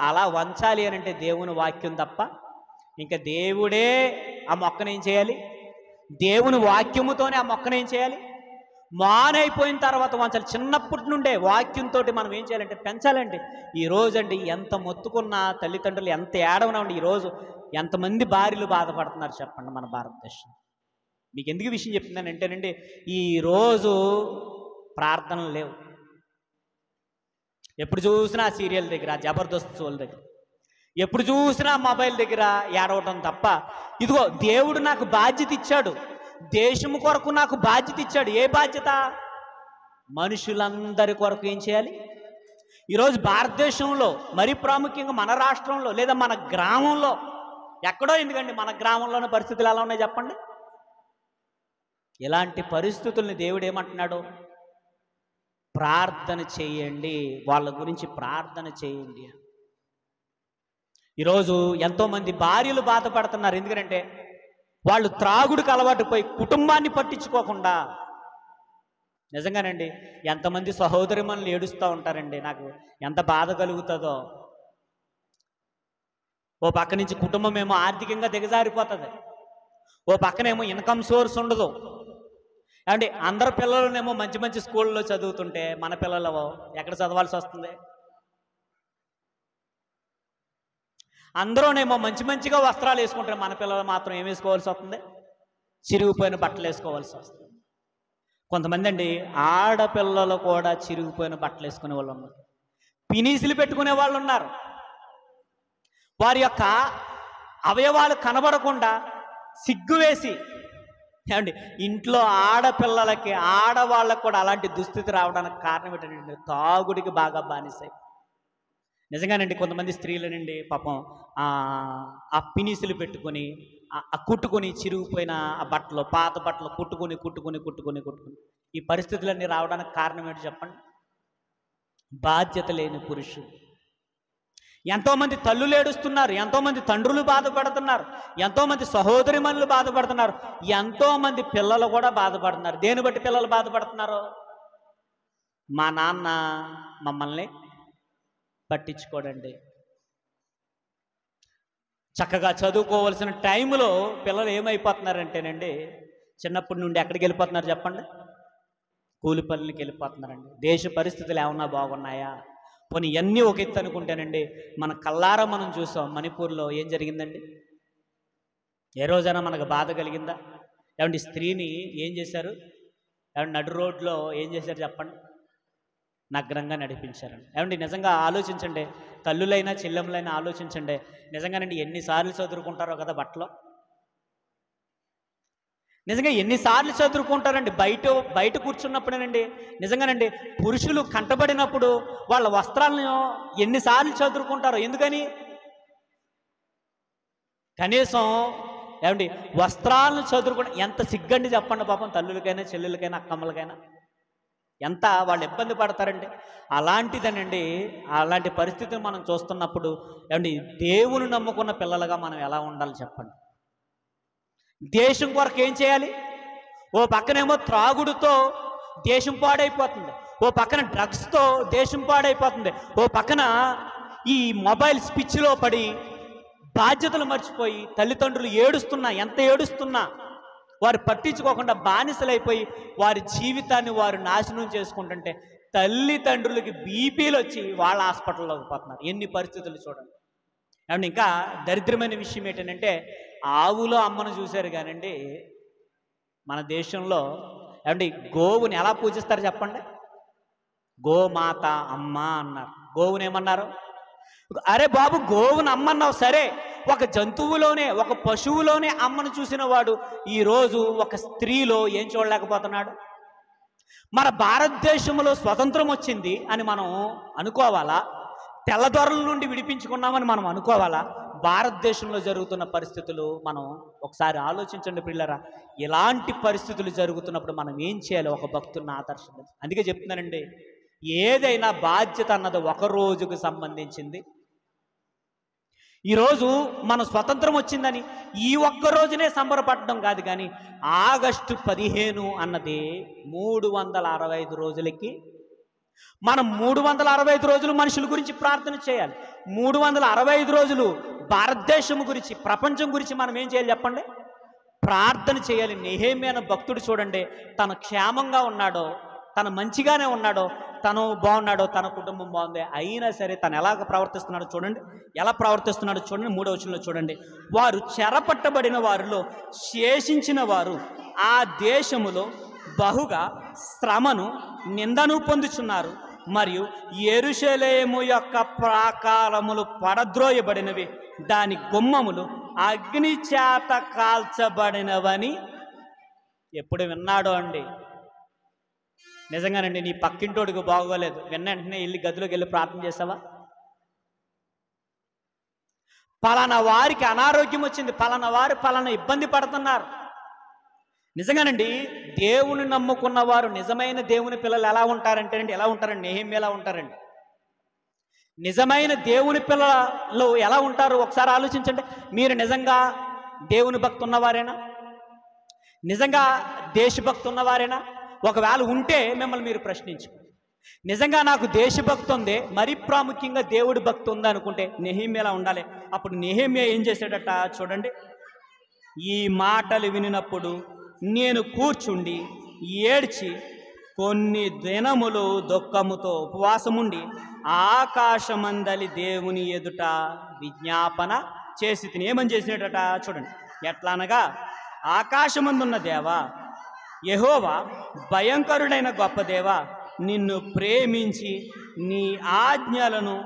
అలా వంచాలి అని అంటే దేవుని వాక్యం తప్ప ఇంకా దేవుడే ఆ మొక్కను ఏం చేయాలి? దేవుని వాక్యముతోనే ఆ మొక్కను ఏం చేయాలి? మానైపోయిన తర్వాత వంచాలి. చిన్నప్పటి నుండే వాక్యంతో మనం ఏం చేయాలంటే పెంచాలండి. ఈరోజు అండి ఎంత మొత్తుకున్న తల్లిదండ్రులు ఎంత ఏడవనండి, ఈరోజు ఎంతమంది భార్యలు బాధపడుతున్నారు చెప్పండి మన భారతదేశం. మీకు ఎందుకు విషయం చెప్తున్నాను అంటేనండి, ఈరోజు ప్రార్థనలు లేవు. ఎప్పుడు చూసినా సీరియల్ దగ్గర, జబర్దస్త్ షోల దగ్గర, ఎప్పుడు చూసినా మొబైల్ దగ్గర ఏడవటం తప్ప, ఇదిగో దేవుడు నాకు బాధ్యత ఇచ్చాడు, దేశము కొరకు నాకు బాధ్యత ఇచ్చాడు. ఏ బాధ్యత? మనుషులందరి కొరకు ఏం చేయాలి? ఈరోజు భారతదేశంలో మరీ ప్రాముఖ్యంగా మన రాష్ట్రంలో లేదా మన గ్రామంలో, ఎక్కడో ఎందుకండి మన గ్రామంలోని పరిస్థితులు ఎలా ఉన్నాయి చెప్పండి. ఇలాంటి పరిస్థితుల్ని దేవుడు ఏమంటున్నాడు? ప్రార్థన చేయండి, వాళ్ళ గురించి ప్రార్థన చేయండి. ఈరోజు ఎంతోమంది భార్యలు బాధపడుతున్నారు. ఎందుకంటే వాళ్ళు త్రాగుడికి అలవాటు పోయి కుటుంబాన్ని పట్టించుకోకుండా. నిజంగానండి, ఎంతమంది సహోదరిమణులు ఏడుస్తూ ఉంటారండి. నాకు ఎంత బాధ కలుగుతుందో. ఓ పక్క నుంచి కుటుంబం ఏమో ఆర్థికంగా దిగజారిపోతుంది, ఓ పక్కనేమో ఇన్కమ్ సోర్స్ ఉండదు. అంటే అందరు పిల్లలనేమో మంచి మంచి స్కూళ్ళలో చదువుతుంటే మన పిల్లలు ఎక్కడ చదవాల్సి వస్తుంది? అందరూనేమో మంచి మంచిగా వస్త్రాలు వేసుకుంటే మన పిల్లలు మాత్రం ఏం వేసుకోవాల్సి వస్తుంది? చిరిగిపోయిన బట్టలు వేసుకోవాల్సి వస్తుంది. కొంతమంది అండి ఆడపిల్లలు కూడా చిరిగిపోయిన బట్టలు వేసుకునే వాళ్ళు ఉన్నారు, పినీసులు పెట్టుకునే వాళ్ళు ఉన్నారు. వారి యొక్క అవయవాలు కనబడకుండా సిగ్గు వేసి, ఏమండి ఇంట్లో ఆడపిల్లలకి ఆడవాళ్ళకు కూడా అలాంటి దుస్థితి రావడానికి కారణం ఏంటంటే తాగుడికి బాగా బానిసాయి. నిజంగానండి, కొంతమంది స్త్రీలనండి పాపం ఆ పినీసులు పెట్టుకొని కుట్టుకొని చిరిగిపోయిన ఆ బట్టలు, పాత బట్టలు కుట్టుకొని కుట్టుకొని కుట్టుకొని కుట్టుకొని ఈ పరిస్థితులన్నీ రావడానికి కారణం ఏంటి చెప్పండి? బాధ్యత లేని పురుషుడు. ఎంతోమంది తల్లులు ఏడుస్తున్నారు, ఎంతోమంది తండ్రులు బాధపడుతున్నారు, ఎంతోమంది సహోదరిమణులు బాధపడుతున్నారు, ఎంతోమంది పిల్లలు కూడా బాధపడుతున్నారు. దేని బట్టి పిల్లలు బాధపడుతున్నారు? మా నాన్న మమ్మల్ని పట్టించుకోడండి. చక్కగా చదువుకోవాల్సిన టైంలో పిల్లలు ఏమైపోతున్నారంటేనండి, చిన్నప్పటి నుండి ఎక్కడికి వెళ్ళిపోతున్నారు చెప్పండి? కూలి పనులకి వెళ్ళిపోతున్నారండి. దేశ పరిస్థితులు ఏమన్నా బాగున్నాయా? పోనీ ఇవన్నీ ఒక ఎత్తు అనుకుంటేనండి, మన కల్లారా మనం చూసాం మణిపూర్లో ఏం జరిగిందండి. ఏ రోజైనా మనకు బాధ కలిగిందా? ఏమంటే స్త్రీని ఏం చేశారు? ఏమంటే నడు రోడ్లో ఏం చేశారు చెప్పండి? నగ్నంగా నడిపించారండి. ఏమండి నిజంగా ఆలోచించండి, తల్లులైనా చెల్లెములైనా ఆలోచించండి. నిజంగానండి ఎన్నిసార్లు చదువుకుంటారో కదా బట్టలో. నిజంగా ఎన్నిసార్లు చదువుకుంటారండి బయట కూర్చున్నప్పుడేనండి. నిజంగానండి పురుషులు కంటబడినప్పుడు వాళ్ళ వస్త్రాలను ఎన్నిసార్లు చదువుకుంటారో. ఎందుకని? కనీసం ఏమండి వస్త్రాలను చదువుకుంటే ఎంత సిగ్గండి చెప్పండి పాపం, తల్లులకైనా చెల్లెలకైనా అక్కమ్మలకైనా ఎంత వాళ్ళు ఇబ్బంది పడతారండి. అలాంటిదనండి, అలాంటి పరిస్థితిని మనం చూస్తున్నప్పుడు ఏమండి దేవుని నమ్ముకున్న పిల్లలుగా మనం ఎలా ఉండాలి చెప్పండి? దేశం కొరకు ఏం చేయాలి? ఓ పక్కనేమో త్రాగుడుతో దేశం పాడైపోతుంది, ఓ పక్కన డ్రగ్స్తో దేశం పాడైపోతుంది, ఓ పక్కన ఈ మొబైల్ స్పిచ్లో పడి బాధ్యతలు మర్చిపోయి తల్లిదండ్రులు ఏడుస్తున్నా, ఎంత ఏడుస్తున్నా వారు పట్టించుకోకుండా బానిసలైపోయి వారి జీవితాన్ని వారు నాశనం చేసుకుంటుంటే తల్లిదండ్రులకి బీపీలు వచ్చి వాళ్ళ హాస్పిటల్లోకి పోతున్నారు. ఎన్ని పరిస్థితులు చూడండి. ఏమంటే ఇంకా దరిద్రమైన విషయం ఏంటంటే, ఆవులో అమ్మను చూశారు కానండి మన దేశంలో ఏమంటే గోవుని ఎలా పూజిస్తారు చెప్పండి? గోమాత అమ్మ అన్నారు. గోవుని ఏమన్నారు? అరే బాబు, గోవుని అమ్మన్నావు సరే, ఒక జంతువులోనే ఒక పశువులోనే అమ్మను చూసిన వాడు ఈరోజు ఒక స్త్రీలో ఏం చూడలేకపోతున్నాడు? మన భారతదేశంలో స్వతంత్రం వచ్చింది అని మనం అనుకోవాలా? తెల్లదొరల నుండి విడిపించుకున్నామని మనం అనుకోవాలా? భారతదేశంలో జరుగుతున్న పరిస్థితులు మనం ఒకసారి ఆలోచించండి పిల్లరా. ఇలాంటి పరిస్థితులు జరుగుతున్నప్పుడు మనం ఏం చేయాలి? ఒక భక్తుడిని ఆదర్శం. అందుకే చెప్తున్నానండి, ఏదైనా బాధ్యత అన్నది ఒక రోజుకు సంబంధించింది. ఈరోజు మన స్వతంత్రం వచ్చిందని ఈ ఒక్క రోజునే సంబరపడడం కాదు, కానీ ఆగస్టు 15 అన్నది 365 రోజులకి మనం 365 రోజులు మనుషుల గురించి ప్రార్థన చేయాలి. 365 రోజులు భారతదేశం గురించి, ప్రపంచం గురించి మనం ఏం చేయాలి చెప్పండి? ప్రార్థన చేయాలి. నెహెమ్యా అనే భక్తుడు చూడండి, తను క్షేమంగా ఉన్నాడో, తను మంచిగానే ఉన్నాడో, తను బాగున్నాడో, తన కుటుంబం బాగుంది, అయినా సరే తను ఎలాగ ప్రవర్తిస్తున్నాడో చూడండి. ఎలా ప్రవర్తిస్తున్నాడో చూడండి. 3వ వచనంలో చూడండి, వారు చెరపట్టబడిన వారిలో శేషించిన వారు ఆ దేశములో బహుగా శ్రమను నిందను పొందుచున్నారు, మరియు యెరూషలేము యొక్క ప్రాకారములు పడద్రోయబడినవి, దాని గుమ్మములు అగ్ని చేత కాల్చబడినవని ఎప్పుడు విన్నాడో అండి. నిజంగానండి, నీ పక్కింటోడికి బాగోలేదు, విన్న వెంటనే వెళ్ళి గదిలోకి వెళ్ళి ప్రార్థన చేసావా? పలానా వారికి అనారోగ్యం వచ్చింది, పలానా వారు పలానా ఇబ్బంది పడుతున్నారు, నిజంగానండి, దేవుని నమ్ముకున్న వారు నిజమైన దేవుని పిల్లలు ఎలా ఉంటారంటేనండి, ఎలా ఉంటారండి, నెహెమ్యా ఎలా ఉంటారండి. నిజమైన దేవుని పిల్లలు ఎలా ఉంటారు ఒకసారి ఆలోచించండి. మీరు నిజంగా దేవుని భక్తి ఉన్నవారేనా? నిజంగా దేశభక్తి ఉన్నవారేనా? ఒకవేళ ఉంటే మిమ్మల్ని మీరు ప్రశ్నించుకోండి. నిజంగా నాకు దేశభక్తి ఉంది, మరీ ప్రాముఖ్యంగా దేవుడి భక్తి ఉంది అనుకుంటే నెహెమ్యా ఉండాలి. అప్పుడు నెహెమ్యా ఏం చేశాడట చూడండి. ఈ మాటలు వినినప్పుడు నేను కూర్చుండి ఏడ్చి కొన్ని దినములు దుఃఖముతో ఉపవాసముండి ఆకాశమందలి దేవుని ఎదుట విజ్ఞాపన చేసి తిని ఏమని చేసినట చూడండి. ఎట్లా అనగా, ఆకాశమందున్న దేవా యెహోవా, భయంకరుడైన గొప్ప దేవా, నిన్ను ప్రేమించి నీ ఆజ్ఞలను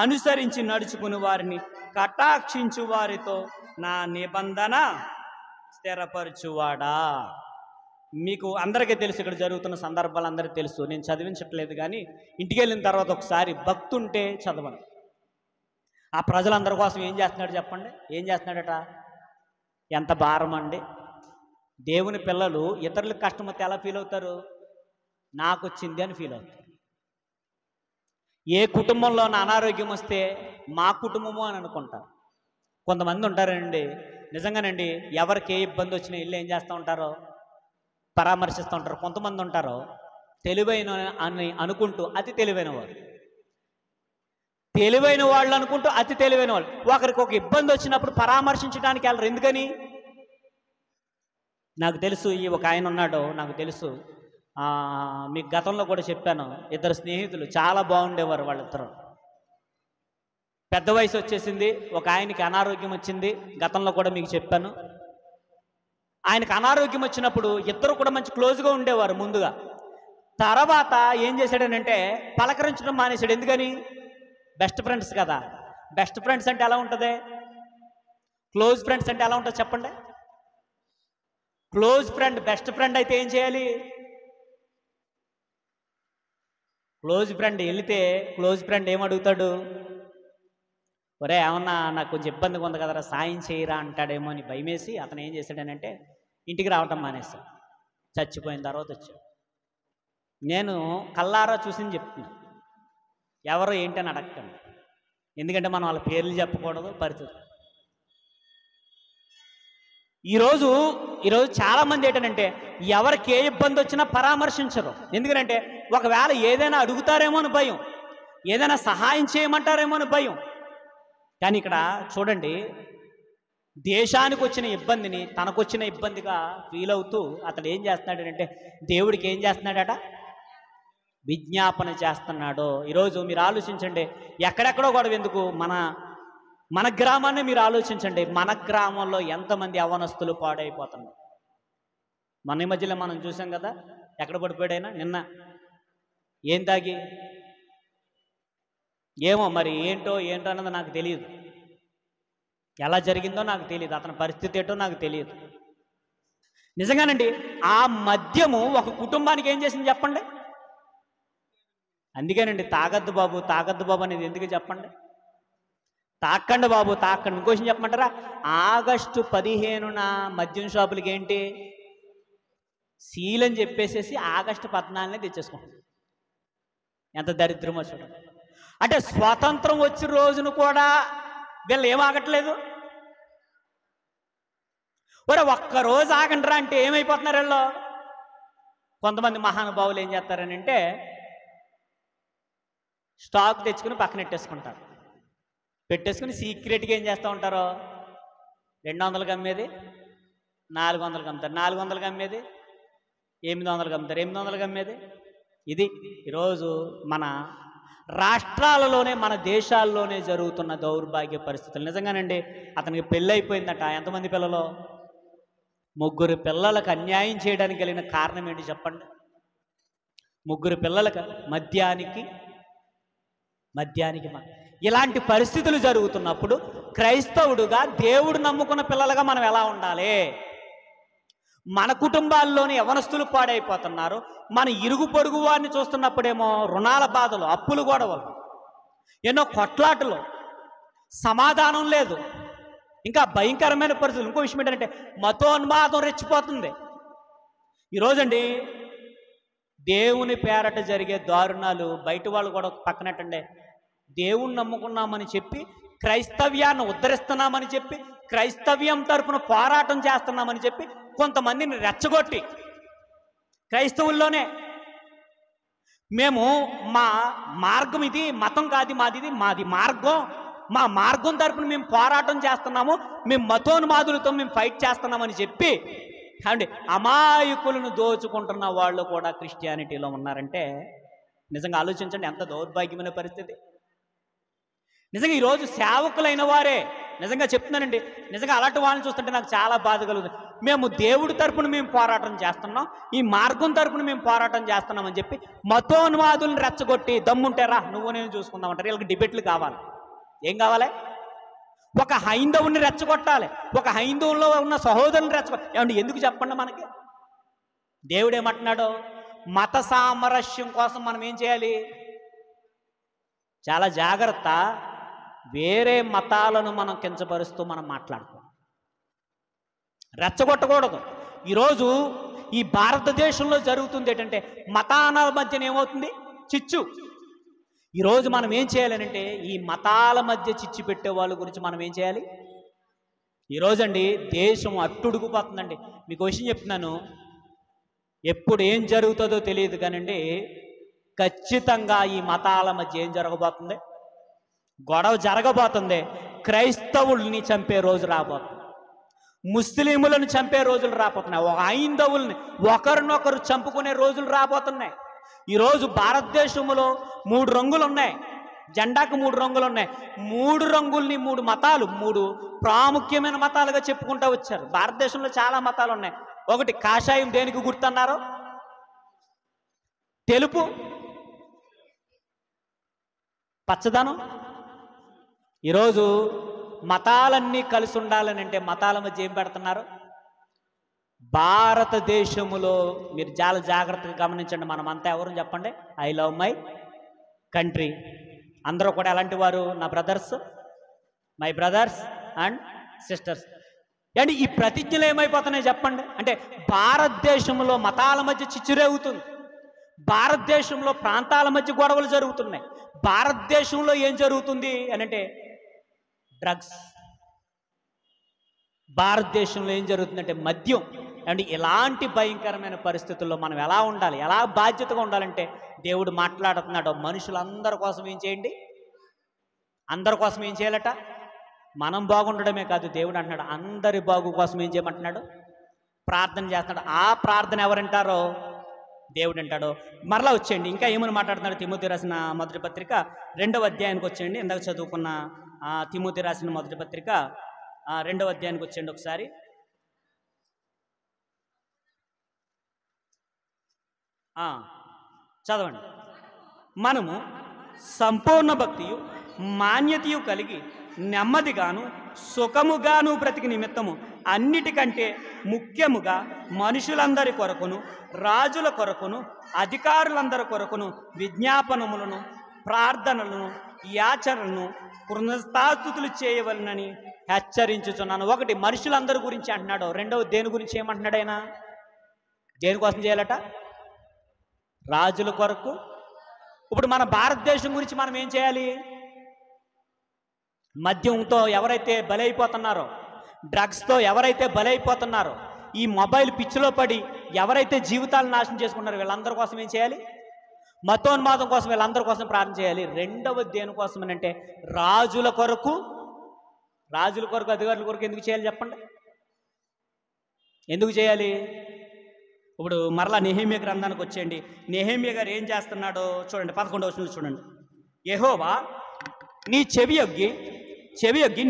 అనుసరించి నడుచుకుని వారిని కటాక్షించు వారితో నా నిబంధన స్థిరపరచువాడా. మీకు అందరికీ తెలుసు, ఇక్కడ జరుగుతున్న సందర్భాలు అందరికీ తెలుసు, నేను చదివించట్లేదు. కానీ ఇంటికి వెళ్ళిన తర్వాత ఒకసారి భక్తి ఉంటే చదవను. ఆ ప్రజలందరి కోసం ఏం చేస్తున్నాడు చెప్పండి, ఏం చేస్తున్నాడట. ఎంత భారం అండి. దేవుని పిల్లలు ఇతరులకు కష్టం వస్తే ఎలా ఫీల్ అవుతారు? నాకు వచ్చింది అని ఫీల్ అవుతారు. ఏ కుటుంబంలో అనారోగ్యం వస్తే మా కుటుంబము అని అనుకుంటారు. కొంతమంది ఉంటారండి, నిజంగానండి, ఎవరికి ఏ ఇబ్బంది వచ్చినా ఇల్లు ఏం చేస్తూ ఉంటారో పరామర్శిస్తూ ఉంటారు. కొంతమంది ఉంటారో తెలివైన అని అనుకుంటూ అతి తెలివైన వాళ్ళు, తెలివైన వాళ్ళు అనుకుంటూ అతి తెలివైన వాళ్ళు ఒకరికి ఒక ఇబ్బంది వచ్చినప్పుడు పరామర్శించడానికి వెళ్ళరు. ఎందుకని? నాకు తెలుసు, ఈ ఒక ఆయన ఉన్నాడు, నాకు తెలుసు, మీకు గతంలో కూడా చెప్పాను. ఇద్దరు స్నేహితులు చాలా బాగుండేవారు. వాళ్ళిద్దరు పెద్ద వయసు వచ్చేసింది. ఒక ఆయనకి అనారోగ్యం వచ్చింది, గతంలో కూడా మీకు చెప్పాను. ఆయనకు అనారోగ్యం వచ్చినప్పుడు ఇద్దరు కూడా మంచి క్లోజ్గా ఉండేవారు ముందుగా. తర్వాత ఏం చేశాడనంటే పలకరించడం మానేశాడు. ఎందుకని? బెస్ట్ ఫ్రెండ్స్ కదా. బెస్ట్ ఫ్రెండ్స్ అంటే ఎలా ఉంటుంది? క్లోజ్ ఫ్రెండ్స్ అంటే ఎలా ఉంటుంది చెప్పండి. క్లోజ్ ఫ్రెండ్, బెస్ట్ ఫ్రెండ్ అయితే ఏం చేయాలి? క్లోజ్ ఫ్రెండ్ వెళితే క్లోజ్ ఫ్రెండ్ ఏమడుగుతాడు? ఒరే ఏమన్నా నాకు కొంచెం ఇబ్బందిగా ఉంది కదరా, సాయం చేయరా అంటాడేమో అని భయమేసి అతను ఏం చేశాడనంటే ఇంటికి రావటం మానేశాడు. చచ్చిపోయిన తర్వాత వచ్చాడు. నేను కల్లారా చూసింది చెప్తున్నాను, ఎవరో ఏంటని అడగకండి. ఎందుకంటే మనం వాళ్ళ పేర్లు చెప్పకూడదు, పరిస్థితి. ఈరోజు చాలామంది ఏంటంటే ఎవరికి ఏ ఇబ్బంది వచ్చినా పరామర్శించరు. ఎందుకంటే ఒకవేళ ఏదైనా అడుగుతారేమో అని భయం, ఏదైనా సహాయం చేయమంటారేమో అని భయం. కానీ ఇక్కడ చూడండి, దేశానికి వచ్చిన ఇబ్బందిని తనకొచ్చిన ఇబ్బందిగా ఫీల్ అవుతూ అతడు ఏం చేస్తున్నాడంటే దేవుడికి ఏం చేస్తున్నాడట? విజ్ఞాపన చేస్తున్నాడు. ఈరోజు మీరు ఆలోచించండి, ఎక్కడెక్కడో గొడవ ఎందుకు? మన గ్రామాన్ని మీరు ఆలోచించండి. మన గ్రామంలో ఎంతమంది యవ్వనస్తులు పాడైపోతున్నారు. మన మధ్యలో మనం చూసాం కదా, ఎక్కడ పడిపోయాడైనా నిన్న ఏం తాగి, ఏమో మరి ఏంటో అన్నది నాకు తెలియదు, ఎలా జరిగిందో నాకు తెలియదు, అతని పరిస్థితి ఏంటో నాకు తెలియదు. నిజంగానండి, ఆ మద్యము ఒక కుటుంబానికి ఏం చేసింది చెప్పండి. అందుకేనండి తాగద్దు బాబు అనేది ఎందుకు చెప్పండి. తాకండి బాబు, తాకండి. ఇంకోసం చెప్పమంటారా? ఆగస్టు 15న మద్యం షాపులకి ఏంటి సీల్ అని చెప్పేసేసి ఆగస్టు 14నే తెచ్చేసుకుంటాం. ఎంత దరిద్రమో చూడండి. అంటే స్వాతంత్రం వచ్చిన రోజును కూడా వీళ్ళు ఏం ఆగట్లేదు. ఒరే ఒక్కరోజు ఆగండ్రా అంటే ఏమైపోతున్నారు వీళ్ళు. కొంతమంది మహానుభావులు ఏం చేస్తారని అంటే స్టాక్ తెచ్చుకుని పక్కన పెట్టేసుకుని సీక్రెట్గా ఏం చేస్తూ ఉంటారో 200కి అమ్మేది 400కి అమ్ముతారు, 400కి అమ్మేది 800కి అమ్ముతారు, 800కి అమ్మేది. ఇది ఈరోజు మన రాష్ట్రాలలోనే మన దేశాల్లోనే జరుగుతున్న దౌర్భాగ్య పరిస్థితులు. నిజంగానండి, అతనికి పెళ్ళి అయిపోయిందట. ఎంతమంది పిల్లలు? 3 పిల్లలకు అన్యాయం చేయడానికి కలిగిన కారణం ఏంటి చెప్పండి? 3 పిల్లలకు మద్యానికి ఇలాంటి పరిస్థితులు జరుగుతున్నప్పుడు క్రైస్తవుడుగా దేవుడు నమ్ముకున్న పిల్లలుగా మనం ఎలా ఉండాలి? మన కుటుంబాల్లోని యవనస్తులు పాడైపోతున్నారు. మన ఇరుగు పొరుగు వారిని చూస్తున్నప్పుడేమో రుణాల బాధలు, అప్పులు గొడవలు, ఎన్నో కొట్లాటలు, సమాధానం లేదు, ఇంకా భయంకరమైన పరిస్థితులు. ఇంకో విషయం ఏంటంటే మతోన్మాదం రెచ్చిపోతుంది. ఈరోజండి దేవుని పేరట జరిగే దారుణాలు బయట వాళ్ళు కూడా పక్కనట్టండి. దేవుణ్ణి నమ్ముకున్నామని చెప్పి క్రైస్తవ్యాన్ని ఉద్ధరిస్తున్నామని చెప్పి క్రైస్తవ్యం తరపున పోరాటం చేస్తున్నామని చెప్పి కొంతమందిని రెచ్చగొట్టి క్రైస్తవుల్లోనే మేము మా మార్గం ఇది, మతం కాదు మాది మార్గం, మా మార్గం తరపున మేము పోరాటం చేస్తున్నాము, మేము మతోన్మాదులతో మేము ఫైట్ చేస్తున్నామని చెప్పి అండి అమాయకులను దోచుకుంటున్న వాళ్ళు కూడా క్రిస్టియానిటీలో ఉన్నారంటే నిజంగా ఆలోచించండి, ఎంత దౌర్భాగ్యమైన పరిస్థితి. నిజంగా ఈరోజు సేవకులైన వారే, నిజంగా చెప్తున్నానండి, నిజంగా అలాంటి వాళ్ళని చూస్తుంటే నాకు చాలా బాధ కలుగుతుంది. మేము దేవుడి తరపున మేము పోరాటం చేస్తున్నాం, ఈ మార్గం తరపున మేము పోరాటం చేస్తున్నాం అని చెప్పి మతోన్మాదులను రెచ్చగొట్టి దమ్ముంటారా నువ్వు నేను చూసుకుందామంటారు. వీళ్ళకి డిబేట్లు కావాలి. ఏం కావాలి? ఒక హైందవుని రెచ్చగొట్టాలి, ఒక హైందవుల్లో ఉన్న సహోదరుని ఏమండి ఎందుకు చెప్పండి. మనకి దేవుడు ఏమంటున్నాడు? మత సామరస్యం కోసం మనం ఏం చేయాలి? చాలా జాగ్రత్త. వేరే మతాలను మనం కించపరుస్తూ మనం మాట్లాడుతాం, రెచ్చగొట్టకూడదు. ఈరోజు ఈ భారతదేశంలో జరుగుతుంది ఏంటంటే మతాల మధ్యన ఏమవుతుంది? చిచ్చు. ఈరోజు మనం ఏం చేయాలనంటే ఈ మతాల మధ్య చిచ్చు పెట్టే వాళ్ళ గురించి మనం ఏం చేయాలి? ఈరోజండి దేశం అట్టుడుగుపోతుందండి. మీకు విషయం చెప్తున్నాను, ఎప్పుడు ఏం జరుగుతుందో తెలియదు కానండి ఖచ్చితంగా ఈ మతాల మధ్య ఏం జరగబోతుంది? గొడవ జరగబోతుంది. క్రైస్తవుల్ని చంపే రోజు రాబోతుంది, ముస్లింలను చంపే రోజులు రాబోతున్నాయి, హైందవుల్ని ఒకరినొకరు చంపుకునే రోజులు రాబోతున్నాయి. ఈరోజు భారతదేశంలో 3 రంగులు ఉన్నాయి, జెండాకు 3 రంగులు ఉన్నాయి. 3 రంగుల్ని 3 మతాలు, 3 ప్రాముఖ్యమైన మతాలుగా చెప్పుకుంటూ వచ్చారు. భారతదేశంలో చాలా మతాలు ఉన్నాయి. ఒకటి కాషాయం దేనికి గుర్తన్నారు? తెలుపు, పచ్చదనం. ఈరోజు మతాలన్నీ కలిసి ఉండాలని అంటే మతాల మధ్య ఏం పెడుతున్నారు? భారతదేశంలో మీరు చాలా జాగ్రత్తగా గమనించండి. మనమంతా ఎవరు చెప్పండి? I love my country. అందరూ కూడా ఎలాంటి వారు? నా brothers, my brothers and sisters. అంటే ఈ ప్రతిజ్ఞలు ఏమైపోతున్నాయి చెప్పండి? అంటే భారతదేశంలో మతాల మధ్య చిచ్చురేగుతుంది, భారతదేశంలో ప్రాంతాల మధ్య గొడవలు జరుగుతున్నాయి. భారతదేశంలో ఏం జరుగుతుంది అని అంటే డ్రగ్స్. భారతదేశంలో ఏం జరుగుతుందంటే మద్యం. అండ్ ఇలాంటి భయంకరమైన పరిస్థితుల్లో మనం ఎలా ఉండాలి, ఎలా బాధ్యతగా ఉండాలంటే దేవుడు మాట్లాడుతున్నాడు. మనుషులందరి కోసం ఏం చేయండి? అందరి కోసం ఏం చేయాలట? మనం బాగుండడమే కాదు, దేవుడు అంటున్నాడు అందరి బాగు కోసం ఏం చేయమంటున్నాడు? ప్రార్థన చేస్తున్నాడు. ఆ ప్రార్థన ఎవరంటారో దేవుడు అంటాడు. మరలా వచ్చేయండి, ఇంకా ఏమని మాట్లాడుతున్నాడు? తిమోతి రాసిన మొదటి పత్రిక 2వ అధ్యాయానికి వచ్చేయండి. ఇందాక చదువుకున్న తిమోతి రాసిన మొదటి పత్రిక 2వ అధ్యాయానికి వచ్చేయండి ఒకసారి. చదవండి. మనము సంపూర్ణ భక్తియు మాన్యతయు కలిగి నెమ్మదిగాను సుఖముగాను బ్రతికి నిమిత్తము అన్నిటికంటే ముఖ్యముగా మనుషులందరి కొరకును రాజుల కొరకును అధికారులందరి కొరకును విజ్ఞాపనములను ప్రార్థనలను యాచనలను కృతజ్ఞతాస్తుతులు చేయవలనని హెచ్చరించుచున్నాను. ఒకటి మనుషులందరి గురించి అంటున్నాడు. రెండవ దేని గురించి ఏమంటున్నాడు ఆయన? దేనికోసం చేయాలట? రాజుల కొరకు. ఇప్పుడు మన భారతదేశం గురించి మనం ఏం చేయాలి? మద్యంతో ఎవరైతే బలైపోతున్నారో, డ్రగ్స్తో ఎవరైతే బలైపోతున్నారో, ఈ మొబైల్ పిచ్చిలో పడి ఎవరైతే జీవితాలను నాశనం చేసుకున్నారో వీళ్ళందరి కోసం ఏం చేయాలి? మతోన్మాదం కోసం వీళ్ళందరి కోసం ప్రార్థన చేయాలి. రెండవ దేనికోసం అని అంటే రాజుల కొరకు. రాజుల కొరకు అధికారుల కొరకు ఎందుకు చేయాలి చెప్పండి? ఎందుకు చేయాలి? ఇప్పుడు మరలా నెహెమ్యా గ్రంథానికి వచ్చేయండి. నెహెమ్యా గారు ఏం చేస్తున్నాడో చూడండి. 11వ వచనం చూడండి. యెహోవా నీ చెవియొగ్గి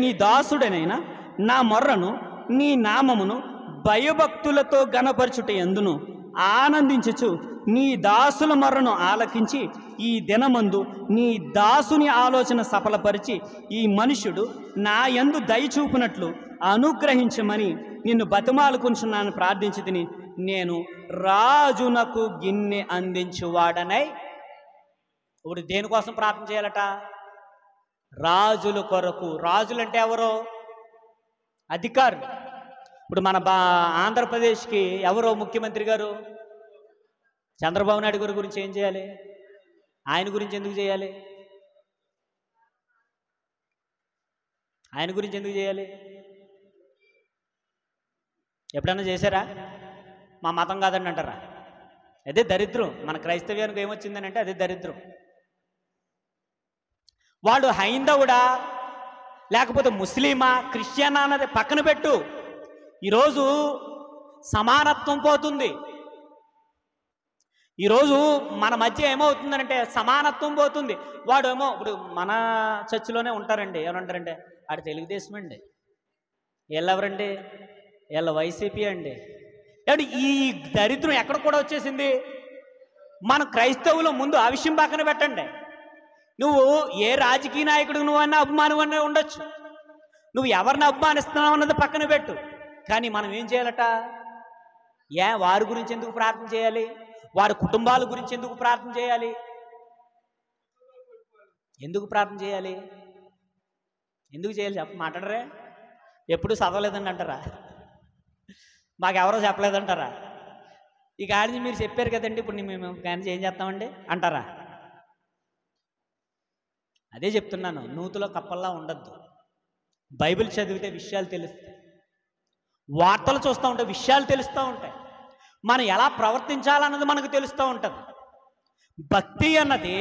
నీ దాసుడనైన నా మొర్రను నీ నామమును భయభక్తులతో గణపరచుట ఎందును ఆనందించుచు నీ దాసుల మొర్రను ఆలకించి ఈ దినమందు నీ దాసుని ఆలోచన సఫలపరిచి ఈ మనుష్యుడు నా యందు దయచూపునట్లు అనుగ్రహించమని నిన్ను బతిమాలుకుంటున్నాను ప్రార్థించి తిని నేను రాజునకు గిన్నె అందించువాడనై. ఇప్పుడు దేనికోసం ప్రార్థన చేయాలట? రాజుల కొరకు. రాజులంటే ఎవరో? అధికారులు. ఇప్పుడు మన ఆంధ్రప్రదేశ్కి ఎవరో ముఖ్యమంత్రి గారు? చంద్రబాబు నాయుడు గారి గురించి ఏం చేయాలి? ఆయన గురించి ఎందుకు చేయాలి? ఆయన గురించి ఎందుకు చేయాలి? ఎప్పుడన్నా చేశారా? మా మతం కాదని అంటారా? అదే దరిద్రం. మన క్రైస్తవ్యానికి ఏమొచ్చిందని అంటే అదే దరిద్రం. వాడు హైందవుడా లేకపోతే ముస్లిమా క్రిస్టియనా అన్నది పక్కన పెట్టు. ఈరోజు సమానత్వం పోతుంది. ఈరోజు మన మధ్య ఏమవుతుందంటే సమానత్వం పోతుంది. వాడు ఏమో ఇప్పుడు మన చర్చిలోనే ఉంటారండి, ఏమంటారంటే ఆడు తెలుగుదేశం అండి, వీళ్ళెవరండి, వీళ్ళ వైసీపీ అండి. అంటే ఈ దరిద్రం ఎక్కడ కూడా వచ్చేసింది. మన క్రైస్తవుల ముందు ఆ విషయం పక్కన పెట్టండి. నువ్వు ఏ రాజకీయ నాయకుడు నువ్వన్నా అభిమానం అనే ఉండొచ్చు, నువ్వు ఎవరిని అభిమానిస్తున్నావు అన్నది పక్కన పెట్టు. కానీ మనం ఏం చేయాలట? వారి గురించి ఎందుకు ప్రార్థన చేయాలి? వారి కుటుంబాల గురించి ఎందుకు ప్రార్థన చేయాలి? ఎందుకు ప్రార్థన చేయాలి? ఎందుకు చేయాలి మాట్లాడరే? ఎప్పుడు చదవలేదండి అంటారా? మాకెవరో చెప్పలేదంటారా? ఈ కాడి మీరు చెప్పారు కదండి, ఇప్పుడు మేము కానీ ఏం చేస్తామండి అంటారా? అదే చెప్తున్నాను, నూతులో కప్పల్లా ఉండద్దు. బైబిల్ చదివితే విషయాలు తెలుస్తాయి, వార్తలు చూస్తూ ఉంటే విషయాలు తెలుస్తూ ఉంటాయి, మనం ఎలా ప్రవర్తించాలన్నది మనకు తెలుస్తూ ఉంటుంది. భక్తి అన్నది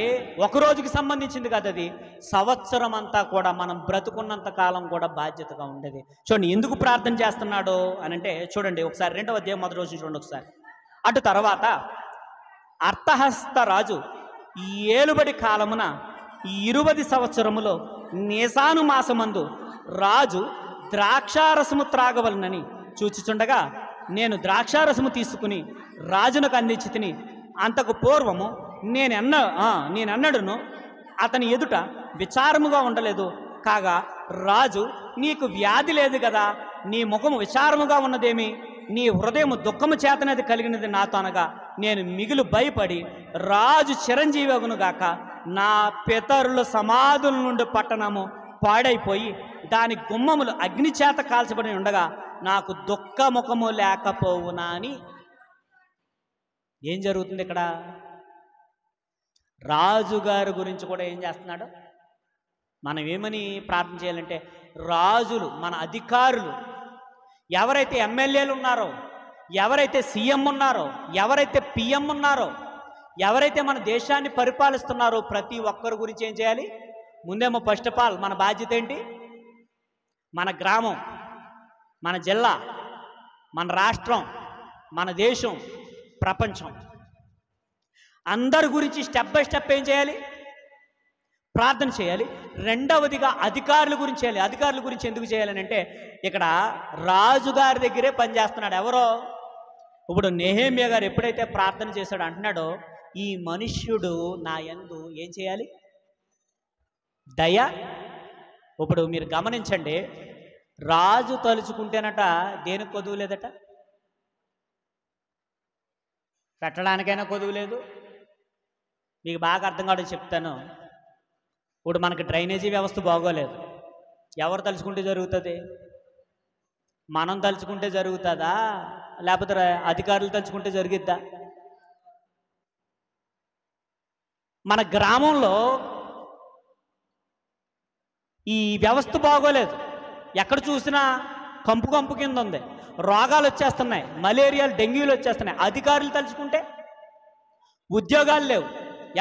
ఒక రోజుకి సంబంధించింది కాదు, అది సంవత్సరం అంతా కూడా మనం బ్రతుకున్నంత కాలం కూడా బాధ్యతగా ఉండేది. చూడండి ఎందుకు ప్రార్థన చేస్తున్నాడు అని అంటే, చూడండి ఒకసారి 2వ అధ్యాయం 1వ రోజు చూడండి ఒకసారి. అటు తర్వాత అర్థహస్త రాజు ఈ ఏలుబడి కాలమున 20 సంవత్సరములో నీసాను మాసమందు రాజు ద్రాక్షారసము త్రాగవలనని చూచుచుండగా నేను ద్రాక్షారసము తీసుకుని రాజునకు అందించి తిని, అంతకు పూర్వము నేనన్నడును అతని ఎదుట విచారముగా ఉండలేదు. కాగా రాజు, నీకు వ్యాధి లేదు కదా, నీ ముఖము విచారముగా ఉన్నదేమి, నీ హృదయము దుఃఖము చేతనది కలిగినది నాతో అనగా, నేను మిగులు భయపడి రాజు చిరంజీవి అగునుగాక, నా పితరుల సమాధుల నుండి పట్టణము పాడైపోయి దాని గుమ్మములు అగ్ని చేత కాల్చబడి ఉండగా నాకు దుఃఖముఖము లేకపోవునా అని. ఏం జరుగుతుంది ఇక్కడ? రాజుగారి గురించి కూడా ఏం చేస్తున్నాడు? మనం ఏమని ప్రార్థన చేయాలంటే, రాజులు మన అధికారులు ఎవరైతే ఎమ్మెల్యేలు ఉన్నారో, ఎవరైతే సీఎం ఉన్నారో, ఎవరైతే పిఎం ఉన్నారో, ఎవరైతే మన దేశాన్ని పరిపాలిస్తున్నారో ప్రతి ఒక్కరి గురించి ఏం చేయాలి? ముందేమో ఫస్ట్ ఆఫ్ ఆల్ మన బాధ్యత ఏంటి? మన గ్రామం, మన జిల్లా, మన రాష్ట్రం, మన దేశం, ప్రపంచం అందరి గురించి స్టెప్ బై స్టెప్ ఏం చేయాలి? ప్రార్థన చేయాలి. రెండవదిగా అధికారుల గురించి చేయాలి. అధికారుల గురించి ఎందుకు చేయాలని అంటే, ఇక్కడ రాజుగారి దగ్గరే పనిచేస్తున్నాడు. ఎవరో ఇప్పుడు నెహెమ్యా గారు ఎప్పుడైతే ప్రార్థన చేశాడో అంటున్నాడో, ఈ మనుష్యుడు నా యందు ఏం చేయాలి? దయ. ఇప్పుడు మీరు గమనించండి, రాజు తలుచుకుంటేనట దేనికి కొదువు లేదట? పెట్టడానికైనా కొదువు లేదు. మీకు బాగా అర్థం కావడం చెప్తాను. ఇప్పుడు మనకి డ్రైనేజీ వ్యవస్థ బాగోలేదు. ఎవరు తలుచుకుంటే జరుగుతుంది? మనం తలుచుకుంటే జరుగుతుందా, లేకపోతే అధికారులు తలుచుకుంటే జరిగిద్దా? మన గ్రామంలో ఈ వ్యవస్థ బాగోలేదు. ఎక్కడ చూసినా కంపు కంపు కింద ఉంది, రోగాలు వచ్చేస్తున్నాయి, మలేరియాలు డెంగ్యూలు వచ్చేస్తున్నాయి. అధికారులు తలుచుకుంటే ఉద్యోగాలు లేవు,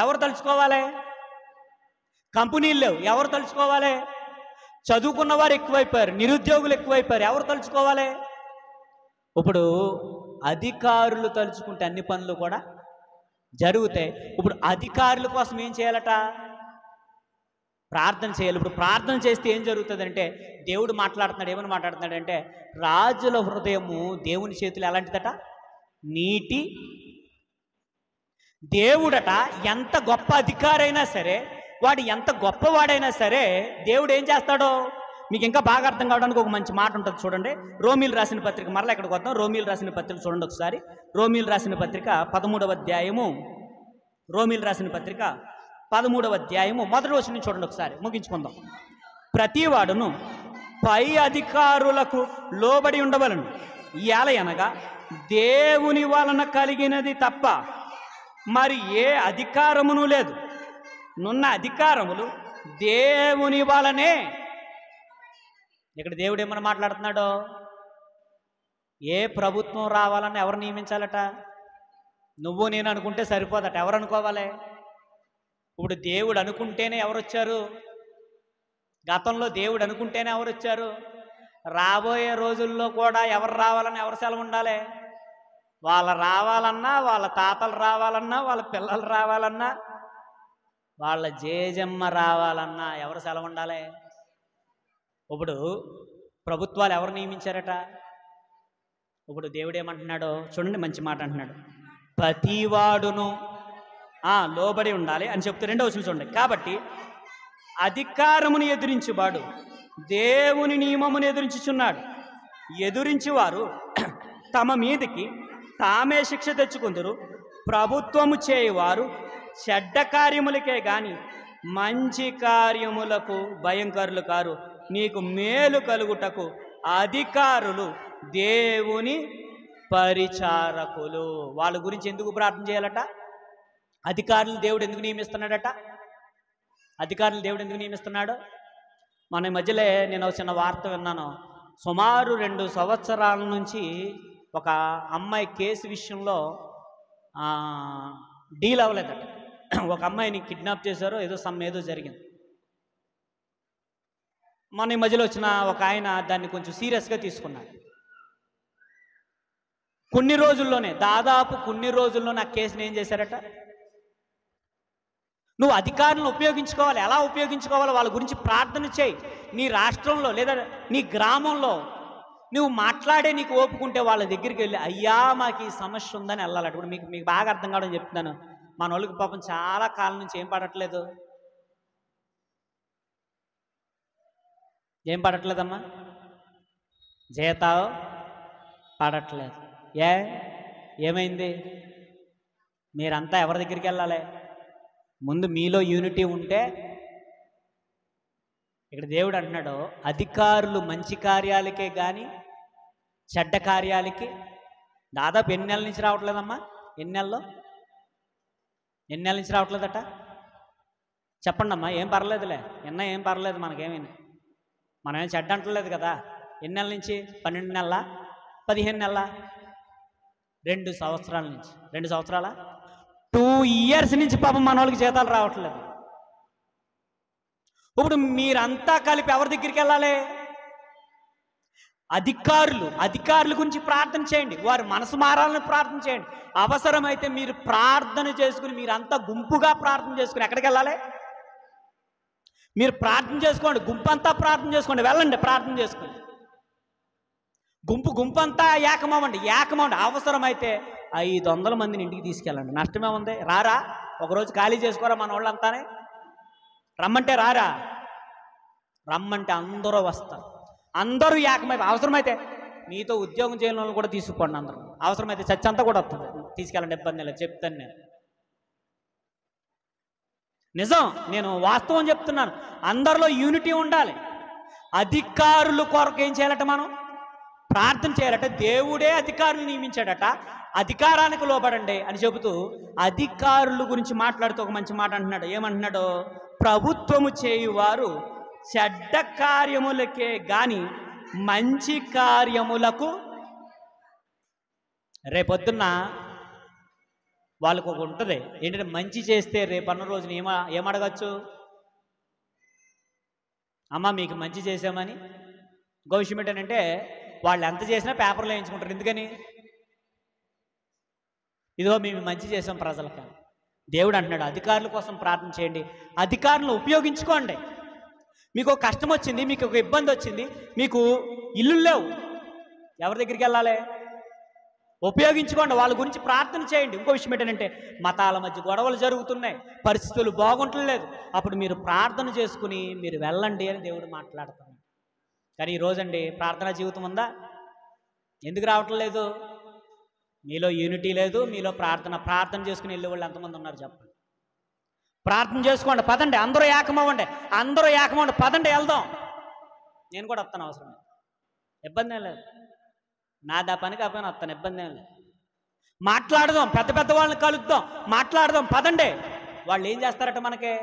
ఎవరు తలుచుకోవాలి? కంపెనీలు లేవు, ఎవరు తలుచుకోవాలి? చదువుకున్న వారు ఎక్కువైపోయారు, నిరుద్యోగులు ఎక్కువైపోయారు, ఎవరు తలుచుకోవాలి? ఇప్పుడు అధికారులు తలుచుకుంటే అన్ని పనులు కూడా జరుగుతాయి. ఇప్పుడు అధికారుల కోసం ఏం చేయాలట? ప్రార్థన చేయాలి. ఇప్పుడు ప్రార్థన చేస్తే ఏం జరుగుతుందంటే, దేవుడు మాట్లాడుతున్నాడు. ఏమని మాట్లాడుతున్నాడంటే, రాజుల హృదయము దేవుని చేతులు ఎలాంటిదట? నీటి. దేవుడట ఎంత గొప్ప అధికారి అయినా సరే, వాడు ఎంత గొప్పవాడైనా సరే, దేవుడు ఏం చేస్తాడో మీకు ఇంకా బాగా అర్థం కావడానికి ఒక మంచి మాట ఉంటుంది. చూడండి, రోమీలు రాసిన పత్రిక, మరలా ఇక్కడికి వద్దాం. రోమీలు రాసిన పత్రిక చూడండి ఒకసారి. రోమీలు రాసిన పత్రిక 13వ అధ్యాయము, రోమీలు రాసిన పత్రిక 13వ అధ్యాయము 1వ వచనం చూడండి ఒకసారి, ముగించుకుందాం. ప్రతివాడును పై అధికారులకు లోబడి ఉండవలను, ఇయాల అనగా దేవుని వలన కలిగినది తప్ప మరి ఏ అధికారమును లేదు. నున్న అధికారములు దేవుని వలనే. ఇక్కడ దేవుడు ఏమన్నా మాట్లాడుతున్నాడో, ఏ ప్రభుత్వం రావాలని ఎవరు నియమించాలట? నువ్వు నేను అనుకుంటే సరిపోదట. ఎవరు అనుకోవాలి? ఇప్పుడు దేవుడు అనుకుంటేనే ఎవరు వచ్చారు? గతంలో దేవుడు అనుకుంటేనే ఎవరు వచ్చారు? రాబోయే రోజుల్లో కూడా ఎవరు రావాలని ఎవరు సెలవు ఉండాలి? వాళ్ళు రావాలన్నా, వాళ్ళ తాతలు రావాలన్నా, వాళ్ళ పిల్లలు రావాలన్నా, వాళ్ళ జేజమ్మ రావాలన్నా ఎవరు సెలవు ఉండాలి? ఇప్పుడు ప్రభుత్వాలు ఎవరు నియమించారట? ఇప్పుడు దేవుడు ఏమంటున్నాడో చూడండి, మంచి మాట అంటున్నాడు. ప్రతివాడును లోబడి ఉండాలి అని చెప్తే 2వ వచనం చూడండి. కాబట్టి అధికారమును ఎదిరించువాడు దేవుని నియమమును ఎదిరించుచున్నాడు. ఎదిరించువారు తమ మీదకి తామే శిక్ష తెచ్చుకుందరు. ప్రభుత్వము చేయువారు చెడ్డ కార్యములకే గాని మంచి కార్యములకు భయంకరులు కారు. నీకు మేలు కలుగుటకు అధికారులు దేవుని పరిచారకులు. వాళ్ళ గురించి ఎందుకు ప్రార్థన చేయాలట? అధికారులు దేవుడు ఎందుకు నియమిస్తున్నాడట? అధికారులు దేవుడు ఎందుకు నియమిస్తున్నాడు? మన మధ్యలో నేను ఒక చిన్న వార్త విన్నాను. సుమారు 2 సంవత్సరాల నుంచి ఒక అమ్మాయి కేసు విషయంలో డీల్ అవ్వలేదట. ఒక అమ్మాయిని కిడ్నాప్ చేశారో ఏదో జరిగింది. మన మధ్యలో వచ్చిన ఒక ఆయన దాన్ని కొంచెం సీరియస్గా తీసుకున్నాడు. దాదాపు కొన్ని రోజుల్లోనే ఆ కేసుని ఏం చేశారట? నువ్వు అధికారులను ఉపయోగించుకోవాలి. ఎలా ఉపయోగించుకోవాలో వాళ్ళ గురించి ప్రార్థన చేయి. నీ రాష్ట్రంలో లేదా నీ గ్రామంలో నువ్వు మాట్లాడే నీకు ఓపుకుంటే వాళ్ళ దగ్గరికి వెళ్ళి, అయ్యా మాకు ఈ సమస్య ఉందని వెళ్ళాలి. ఇప్పుడు మీకు బాగా అర్థం కావడం చెప్తున్నాను. మన వాళ్ళకి పాపం చాలా కాలం నుంచి ఏం పడట్లేదమ్మా? జీతాలు పడట్లేదు. ఏమైంది? మీరంతా ఎవరి దగ్గరికి వెళ్ళాలి? ముందు మీలో యూనిటీ ఉంటే. ఇక్కడ దేవుడు అంటున్నాడు, అధికారులు మంచి కార్యాలకే కానీ చెడ్డ కార్యాలకి దాదాపు ఎన్ని నెలల నుంచి రావట్లేదమ్మా? ఎన్ని నెలల నుంచి రావట్లేదట? చెప్పండి అమ్మా. ఏం పర్లేదులే, ఏం పర్లేదు, మనకేమైనా మనమేం చెడ్డ అంటలేదు కదా. ఎన్ని నెలల నుంచి? 12 నెలల, 15 నెలల, 2 సంవత్సరాల నుంచి. 2 సంవత్సరాల, 2 ఇయర్స్ నుంచి పాపం మన వాళ్ళకి జీతాలు రావట్లేదు. ఇప్పుడు మీరంతా కలిపి ఎవరి దగ్గరికి వెళ్ళాలి? అధికారుల గురించి ప్రార్థన చేయండి. వారి మనసు మారాలని ప్రార్థన చేయండి. అవసరమైతే మీరు ప్రార్థన చేసుకుని, మీరంతా గుంపుగా ప్రార్థన చేసుకుని ఎక్కడికి వెళ్ళాలి? మీరు ప్రార్థన చేసుకోండి. గుంపంతా ప్రార్థన చేసుకోండి. వెళ్ళండి, ప్రార్థన చేసుకోండి. గుంపంతా ఏకమవ్వండి. అవసరమైతే 500 మందిని ఇంటికి తీసుకెళ్ళండి. నష్టమే ఉంది? రారా? ఒకరోజు ఖాళీ చేసుకోరా మన వాళ్ళంతానే? రమ్మంటే రారా? రమ్మంటే అందరూ వస్తారు. అందరూ ఏకమైపు. అవసరమైతే మీతో ఉద్యోగం చేయని వాళ్ళు కూడా తీసుకుపోండి. అందరూ అవసరమైతే చచ్చంతా కూడా వస్తుంది. తీసుకెళ్ళండి, ఇబ్బంది లేదు. చెప్తాను నేను. నిజం, నేను వాస్తవం చెప్తున్నాను. అందరిలో యూనిటీ ఉండాలి. అధికారుల కొరకు ఏం చేయాలట? మనం ప్రార్థన చేయాలట. దేవుడే అధికారులు నియమించాడట. అధికారానికి లోబడండి అని చెబుతూ అధికారుల గురించి మాట్లాడుతూ ఒక మంచి మాట అంటున్నాడు. ఏమంటున్నాడో, ప్రభుత్వము చేయువారు చెడ్డ కార్యములకే గాని మంచి కార్యములకు. రేపొద్దున్న వాళ్ళకు ఒక ఉంటుంది ఏంటంటే, మంచి చేస్తే రేపన్న రోజున ఏమడగచ్చు? అమ్మ మీకు మంచి చేసామని. ఇంకో విషయం ఏంటంటే, వాళ్ళు ఎంత చేసినా పేపర్లో వేయించుకుంటారు. ఎందుకని? ఇదిగో మేము మంచి చేసాం ప్రజలకు. దేవుడు అంటున్నాడు, అధికారుల కోసం ప్రార్థన చేయండి. అధికారులను ఉపయోగించుకోండి. మీకు ఒక కష్టం వచ్చింది, మీకు ఒక ఇబ్బంది వచ్చింది, మీకు ఇల్లు లేవు, ఎవరి దగ్గరికి వెళ్ళాలి? ఉపయోగించుకోండి. వాళ్ళ గురించి ప్రార్థన చేయండి. ఇంకో విషయం ఏంటంటే, మతాల మధ్య గొడవలు జరుగుతున్నాయి, పరిస్థితులు బాగుంటలేదు. అప్పుడు మీరు ప్రార్థన చేసుకుని మీరు వెళ్ళండి అని దేవుడు మాట్లాడుతున్నాడు. కానీ ఈరోజండి ప్రార్థనా జీవితం ఉందా? ఎందుకు రావట్లేదు? మీలో యూనిటీ లేదు. మీలో ప్రార్థన చేసుకుని వెళ్ళే వాళ్ళు ఎంతమంది ఉన్నారు చెప్పండి? ప్రార్థన చేసుకోండి, పదండి, అందరూ ఏకమవ్వండి, పదండి వెళ్దాం. నేను కూడా వస్తాను, అవసరం ఇబ్బంది ఏం లేదు. నాదా పని కాకపోయినా వస్తాను, ఇబ్బంది ఏం లేదు. మాట్లాడదాం, పెద్ద పెద్ద వాళ్ళని కలుద్దాం, మాట్లాడదాం, పదండి. వాళ్ళు ఏం చేస్తారట మనకే?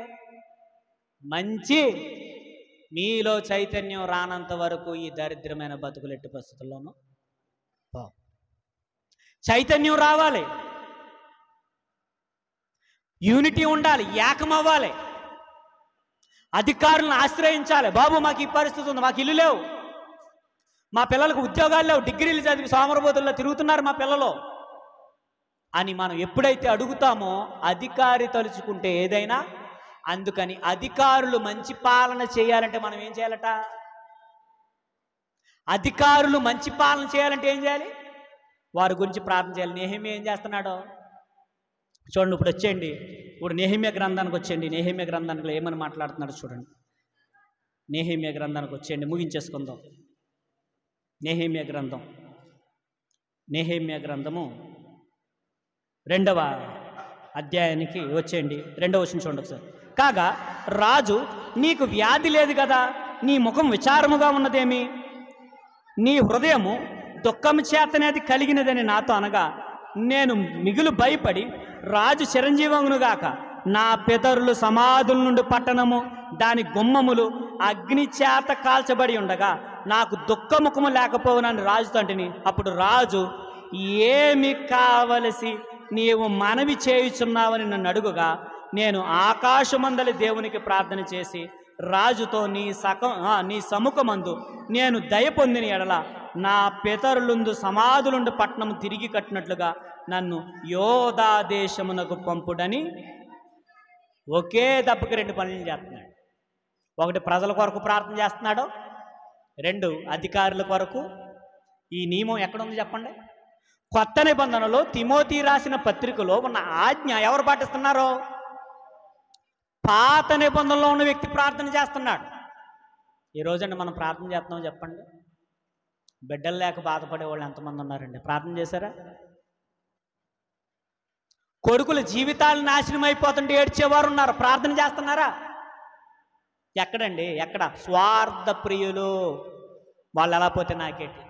మంచి మీలో చైతన్యం రానంత వరకు ఈ దరిద్రమైన బతుకులు ఎట్టి పరిస్థితుల్లోనూ చైతన్యం రావాలి, యూనిటీ ఉండాలి, ఏకం అవ్వాలి, అధికారులను ఆశ్రయించాలి. బాబు మాకు ఈ పరిస్థితి ఉంది, మాకు ఇల్లు లేవు, మా పిల్లలకు ఉద్యోగాలు లేవు, డిగ్రీలు చదివి సోమరబోతుల్లో తిరుగుతున్నారు మా పిల్లలు అని మనం ఎప్పుడైతే అడుగుతామో అధికారి తలుచుకుంటే ఏదైనా. అందుకని అధికారులు మంచి పాలన చేయాలంటే మనం ఏం చేయాలట? అధికారులు మంచి పాలన చేయాలంటే ఏం చేయాలి? వారి గురించి ప్రార్థన చేయాలి. నెహెమ్యా ఏం చేస్తున్నాడో చూడండి. ఇప్పుడు వచ్చేయండి, ఇప్పుడు నెహెమ్యా గ్రంథానికి వచ్చేయండి. నెహెమ్యా గ్రంథానికి ఏమని మాట్లాడుతున్నాడు చూడండి. నెహెమ్యా గ్రంథానికి వచ్చేయండి, ముగించేసుకుందాం. నెహెమ్యా గ్రంథం, నెహెమ్యా గ్రంథము 2వ అధ్యాయానికి వచ్చేయండి. 2వ వచనం చూడండి ఒకసారి. కాగా రాజు, నీకు వ్యాధి లేదు కదా, నీ ముఖం విచారముగా ఉన్నదేమి, నీ హృదయము దుఃఖము చేతనేది కలిగినదని నాతో అనగా, నేను మిగులు భయపడి రాజు చిరంజీవమునుగాక, నా పితరులు సమాధుల నుండి పట్టణము దాని గుమ్మములు అగ్ని చేత కాల్చబడి ఉండగా నాకు దుఃఖముఖము లేకపోవునని రాజుతో అంటిని. అప్పుడు రాజు, ఏమి కావలసి నీవు మనవి చేయుచున్నావని నన్ను అడుగుగా, నేను ఆకాశమందలి దేవునికి ప్రార్థన చేసి రాజుతో, నీ సముఖమందు నేను దయ పొందిన ఎడల నా పితరులుందు సమాధులుండు పట్టణం తిరిగి కట్టినట్లుగా నన్ను యోధా దేశమునకు పంపుడని ఒకే దెబ్బకి 2 పనులు చేస్తున్నాడు. 1 ప్రజల కొరకు ప్రార్థన చేస్తున్నాడు, 2 అధికారుల కొరకు. ఈ నియమం ఎక్కడుంది చెప్పండి? కొత్త నిబంధనలో తిమోతి రాసిన పత్రికలో ఉన్న ఆజ్ఞ ఎవరు పాటిస్తున్నారో? పాత నిబంధనలో ఉన్న వ్యక్తి ప్రార్థన చేస్తున్నాడు. ఈ రోజండి మనం ప్రార్థన చేస్తున్నాం చెప్పండి. బిడ్డలు లేక బాధపడే వాళ్ళు ఎంతమంది ఉన్నారండి? ప్రార్థన చేశారా? కొడుకుల జీవితాలు నాశనం అయిపోతుంటే ఏడ్చేవారు ఉన్నారు, ప్రార్థన చేస్తున్నారా? ఎక్కడండి? ఎక్కడ? స్వార్థ ప్రియులు. వాళ్ళు ఎలా పోతే నాకేటి,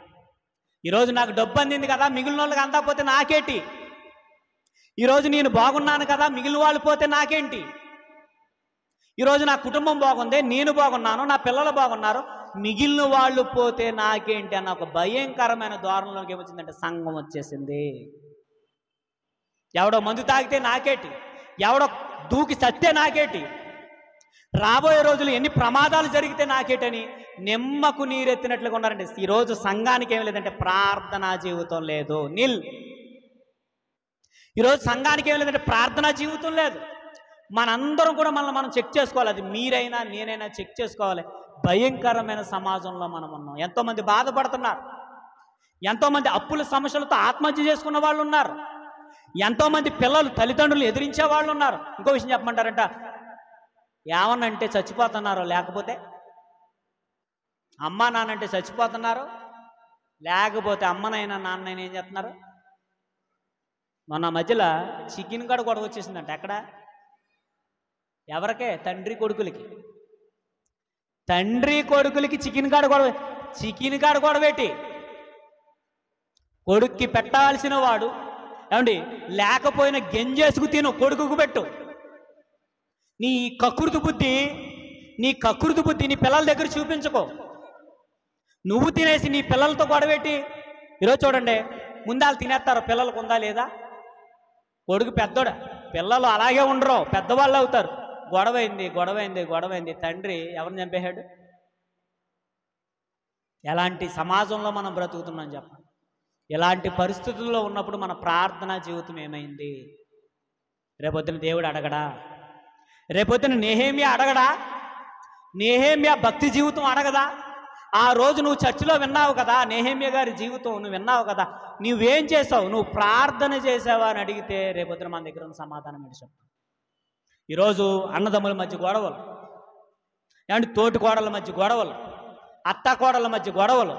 ఈరోజు నాకు డబ్బు అందింది కదా మిగిలిన వాళ్ళకి అందకపోతే నాకేటి, ఈరోజు నేను బాగున్నాను కదా మిగిలిన వాళ్ళు పోతే నాకేంటి, ఈరోజు నా కుటుంబం బాగుంది, నేను బాగున్నాను, నా పిల్లలు బాగున్నారు, మిగిలిన వాళ్ళు పోతే నాకేంటి అన్న ఒక భయంకరమైన ధోరణిలోకి ఏమొచ్చిందంటే సంఘం వచ్చేసింది. ఎవడో మందు తాగితే నాకేటి, ఎవడో దూకి చస్తే నాకేటి, రాబోయే రోజులు ఎన్ని ప్రమాదాలు జరిగితే నాకేటని నిమ్మకు నీరెత్తినట్లుగా ఉన్నారండి. ఈరోజు సంఘానికి ఏం లేదంటే ప్రార్థనా జీవితం లేదు, నిల్. ఈరోజు సంఘానికి ఏం లేదంటే ప్రార్థనా జీవితం లేదు. మనందరం కూడా మనల్ని మనం చెక్ చేసుకోవాలి. అది మీరైనా నేనైనా చెక్ చేసుకోవాలి. భయంకరమైన సమాజంలో మనం ఉన్నాం. ఎంతోమంది బాధపడుతున్నారు, ఎంతోమంది అప్పుల సమస్యలతో ఆత్మహత్య చేసుకున్న వాళ్ళు ఉన్నారు, ఎంతోమంది పిల్లలు తల్లిదండ్రులు ఎదిరించే వాళ్ళు ఉన్నారు. ఇంకో విషయం చెప్పమంటారంట, ఏమన్నంటే చచ్చిపోతున్నారు, లేకపోతే అమ్మ నాన్నంటే చచ్చిపోతున్నారు, లేకపోతే అమ్మనైనా నాన్నైనా ఏం చేస్తున్నారు. మొన్న మధ్యలో చికెన్ కాడ గొడవ వచ్చేసిందంట. ఎక్కడ? ఎవరికే? తండ్రి కొడుకులకి. తండ్రి కొడుకులకి చికెన్ కాడ గొడవ. చికెన్ కాడ గొడవేటి? కొడుక్కి పెట్టాల్సిన వాడు ఏమండి లేకపోయినా గెంజేసుకు తిను, కొడుకుకు పెట్టు. నీ కకృతి బుద్ధి నీ పిల్లల దగ్గర చూపించుకో. నువ్వు తినేసి నీ పిల్లలతో గొడవేటి? ఈరోజు చూడండి, ముందాలు తినేస్తారు, పిల్లలకు ఉందా లేదా? కొడుకు పెద్దోడ, పిల్లలు అలాగే ఉండరు, పెద్దవాళ్ళు అవుతారు. గొడవైంది. తండ్రి ఎవరిని చంపేశాడు? ఎలాంటి సమాజంలో మనం బ్రతుకుతున్నాం చెప్పండి. ఎలాంటి పరిస్థితుల్లో ఉన్నప్పుడు మన ప్రార్థనా జీవితం ఏమైంది? రేపొద్దున దేవుడు అడగడా? రేపొద్దున నెహెమ్యా అడగడా? నెహెమ్యా భక్తి జీవితం అడగదా? ఆ రోజు నువ్వు చర్చిలో విన్నావు కదా, నెహెమ్యా గారి జీవితం నువ్వు విన్నావు కదా, నువ్వేం చేసావు? నువ్వు ప్రార్థన చేసావా అని అడిగితే రేపొద్దున మన దగ్గర ఉన్న సమాధానం ఏంటి చెప్పు. ఈరోజు అన్నదమ్ముల మధ్య గొడవలు, ఏమంటే తోటి కోడల మధ్య గొడవలు, అత్త కోడల మధ్య గొడవలు,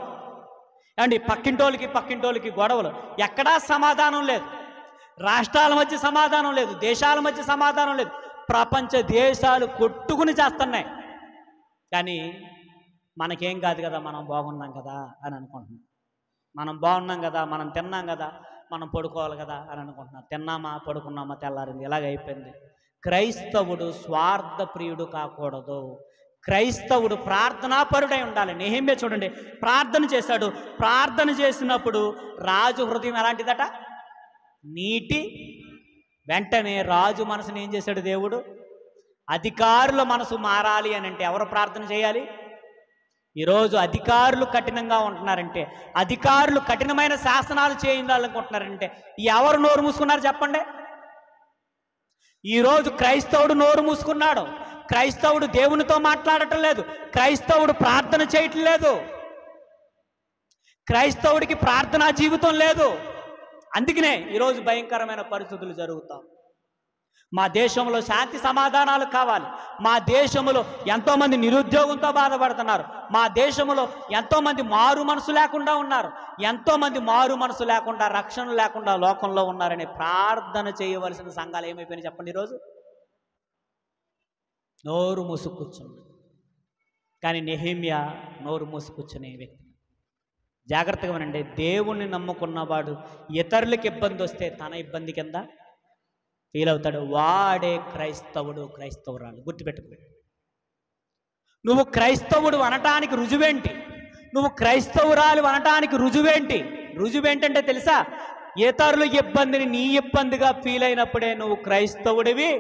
ఏమండి పక్కింటోళ్ళకి గొడవలు. ఎక్కడా సమాధానం లేదు. రాష్ట్రాల మధ్య సమాధానం లేదు, దేశాల మధ్య సమాధానం లేదు. ప్రపంచ దేశాలు కొట్టుకుని చేస్తున్నాయి. కానీ మనకేం కాదు కదా, మనం బాగున్నాం కదా అని అనుకుంటున్నాం. మనం బాగున్నాం కదా, మనం తిన్నాం కదా, మనం పడుకోవాలి కదా అని అనుకుంటున్నాం. తిన్నామా, పడుకున్నామా, తెల్లారింది, ఇలాగ అయిపోయింది. క్రైస్తవుడు స్వార్థ ప్రియుడు కాకూడదు. క్రైస్తవుడు ప్రార్థనాపరుడై ఉండాలి. నెహెమ్యా చూడండి, ప్రార్థన చేశాడు. ప్రార్థన చేసినప్పుడు రాజు హృదయం ఎలాంటిదట? నీటి. వెంటనే రాజు మనసుని ఏం చేశాడు దేవుడు? అధికారుల మనసు మారాలి అని అంటే ఎవరు ప్రార్థన చేయాలి? ఈరోజు అధికారులు కఠినంగా ఉంటున్నారంటే, అధికారులు కఠినమైన శాసనాలు చేయాలనుకుంటున్నారంటే ఎవరు నోరు మూసుకున్నారు చెప్పండి? ఈరోజు క్రైస్తవుడు నోరు మూసుకున్నాడు. క్రైస్తవుడు దేవునితో మాట్లాడటం లేదు. క్రైస్తవుడు ప్రార్థన చేయటం లేదు. క్రైస్తవుడికి ప్రార్థనా జీవితం లేదు. అందుకనే ఈరోజు భయంకరమైన పరిస్థితులు జరుగుతాయి. మా దేశంలో శాంతి సమాధానాలు కావాలి. మా దేశంలో ఎంతోమంది నిరుద్యోగంతో బాధపడుతున్నారు. మా దేశంలో ఎంతోమంది మారు మనసు లేకుండా ఉన్నారు. ఎంతోమంది మారు మనసు లేకుండా, రక్షణ లేకుండా లోకంలో ఉన్నారని ప్రార్థన చేయవలసిన సంఘాలు ఏమైపోయినాయి చెప్పండి? ఈరోజు నోరు మూసుకూర్చుంది. కానీ నెహెమ్యా నోరు మూసుకూర్చునే వ్యక్తి. జాగ్రత్తగా వినండి, దేవుణ్ణి నమ్ముకున్నవాడు ఇతరులకు ఇబ్బంది వస్తే తన ఇబ్బంది కింద ఫీల్ అవుతాడు. వాడే క్రైస్తవుడు, క్రైస్తవురాలు. గుర్తుపెట్టుకో. నువ్వు క్రైస్తవుడు అనటానికి రుజువేంటి? నువ్వు క్రైస్తవురాలు అనటానికి రుజువేంటి? రుజువేంటంటే తెలుసా? ఇతరుల ఇబ్బందిని నీ ఇబ్బందిగా ఫీల్ అయినప్పుడే నువ్వు క్రైస్తవుడివి,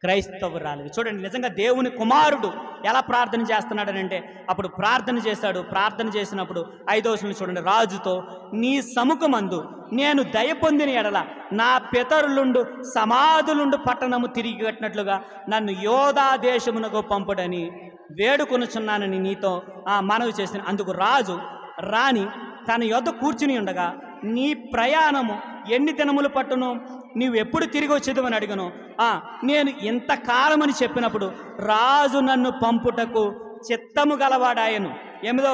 క్రైస్తవురాలివి. చూడండి, నిజంగా దేవుని కుమారుడు ఎలా ప్రార్థన చేస్తున్నాడనంటే, అప్పుడు ప్రార్థన చేశాడు. ప్రార్థన చేసినప్పుడు 5వ వచనం చూడండి, రాజుతో నీ సముఖమందు నేను దయ పొందిన ఎడల నా పితరులుండు సమాధులుండు పట్టణము తిరిగి కట్టినట్లుగా నన్ను యోధా దేశమునకు పంపుడని వేడుకొనుచున్నానని నీతో మనవి చేసిన. అందుకు రాజు రాణి తన యొద్ద కూర్చుని ఉండగా, నీ ప్రయాణము ఎన్ని దినములు పట్టును, నీవు ఎప్పుడు తిరిగి వచ్చేదమని అడిగను. నేను ఇంతకాలమని చెప్పినప్పుడు రాజు నన్ను పంపుటకు చిత్తము గలవాడాయను. 7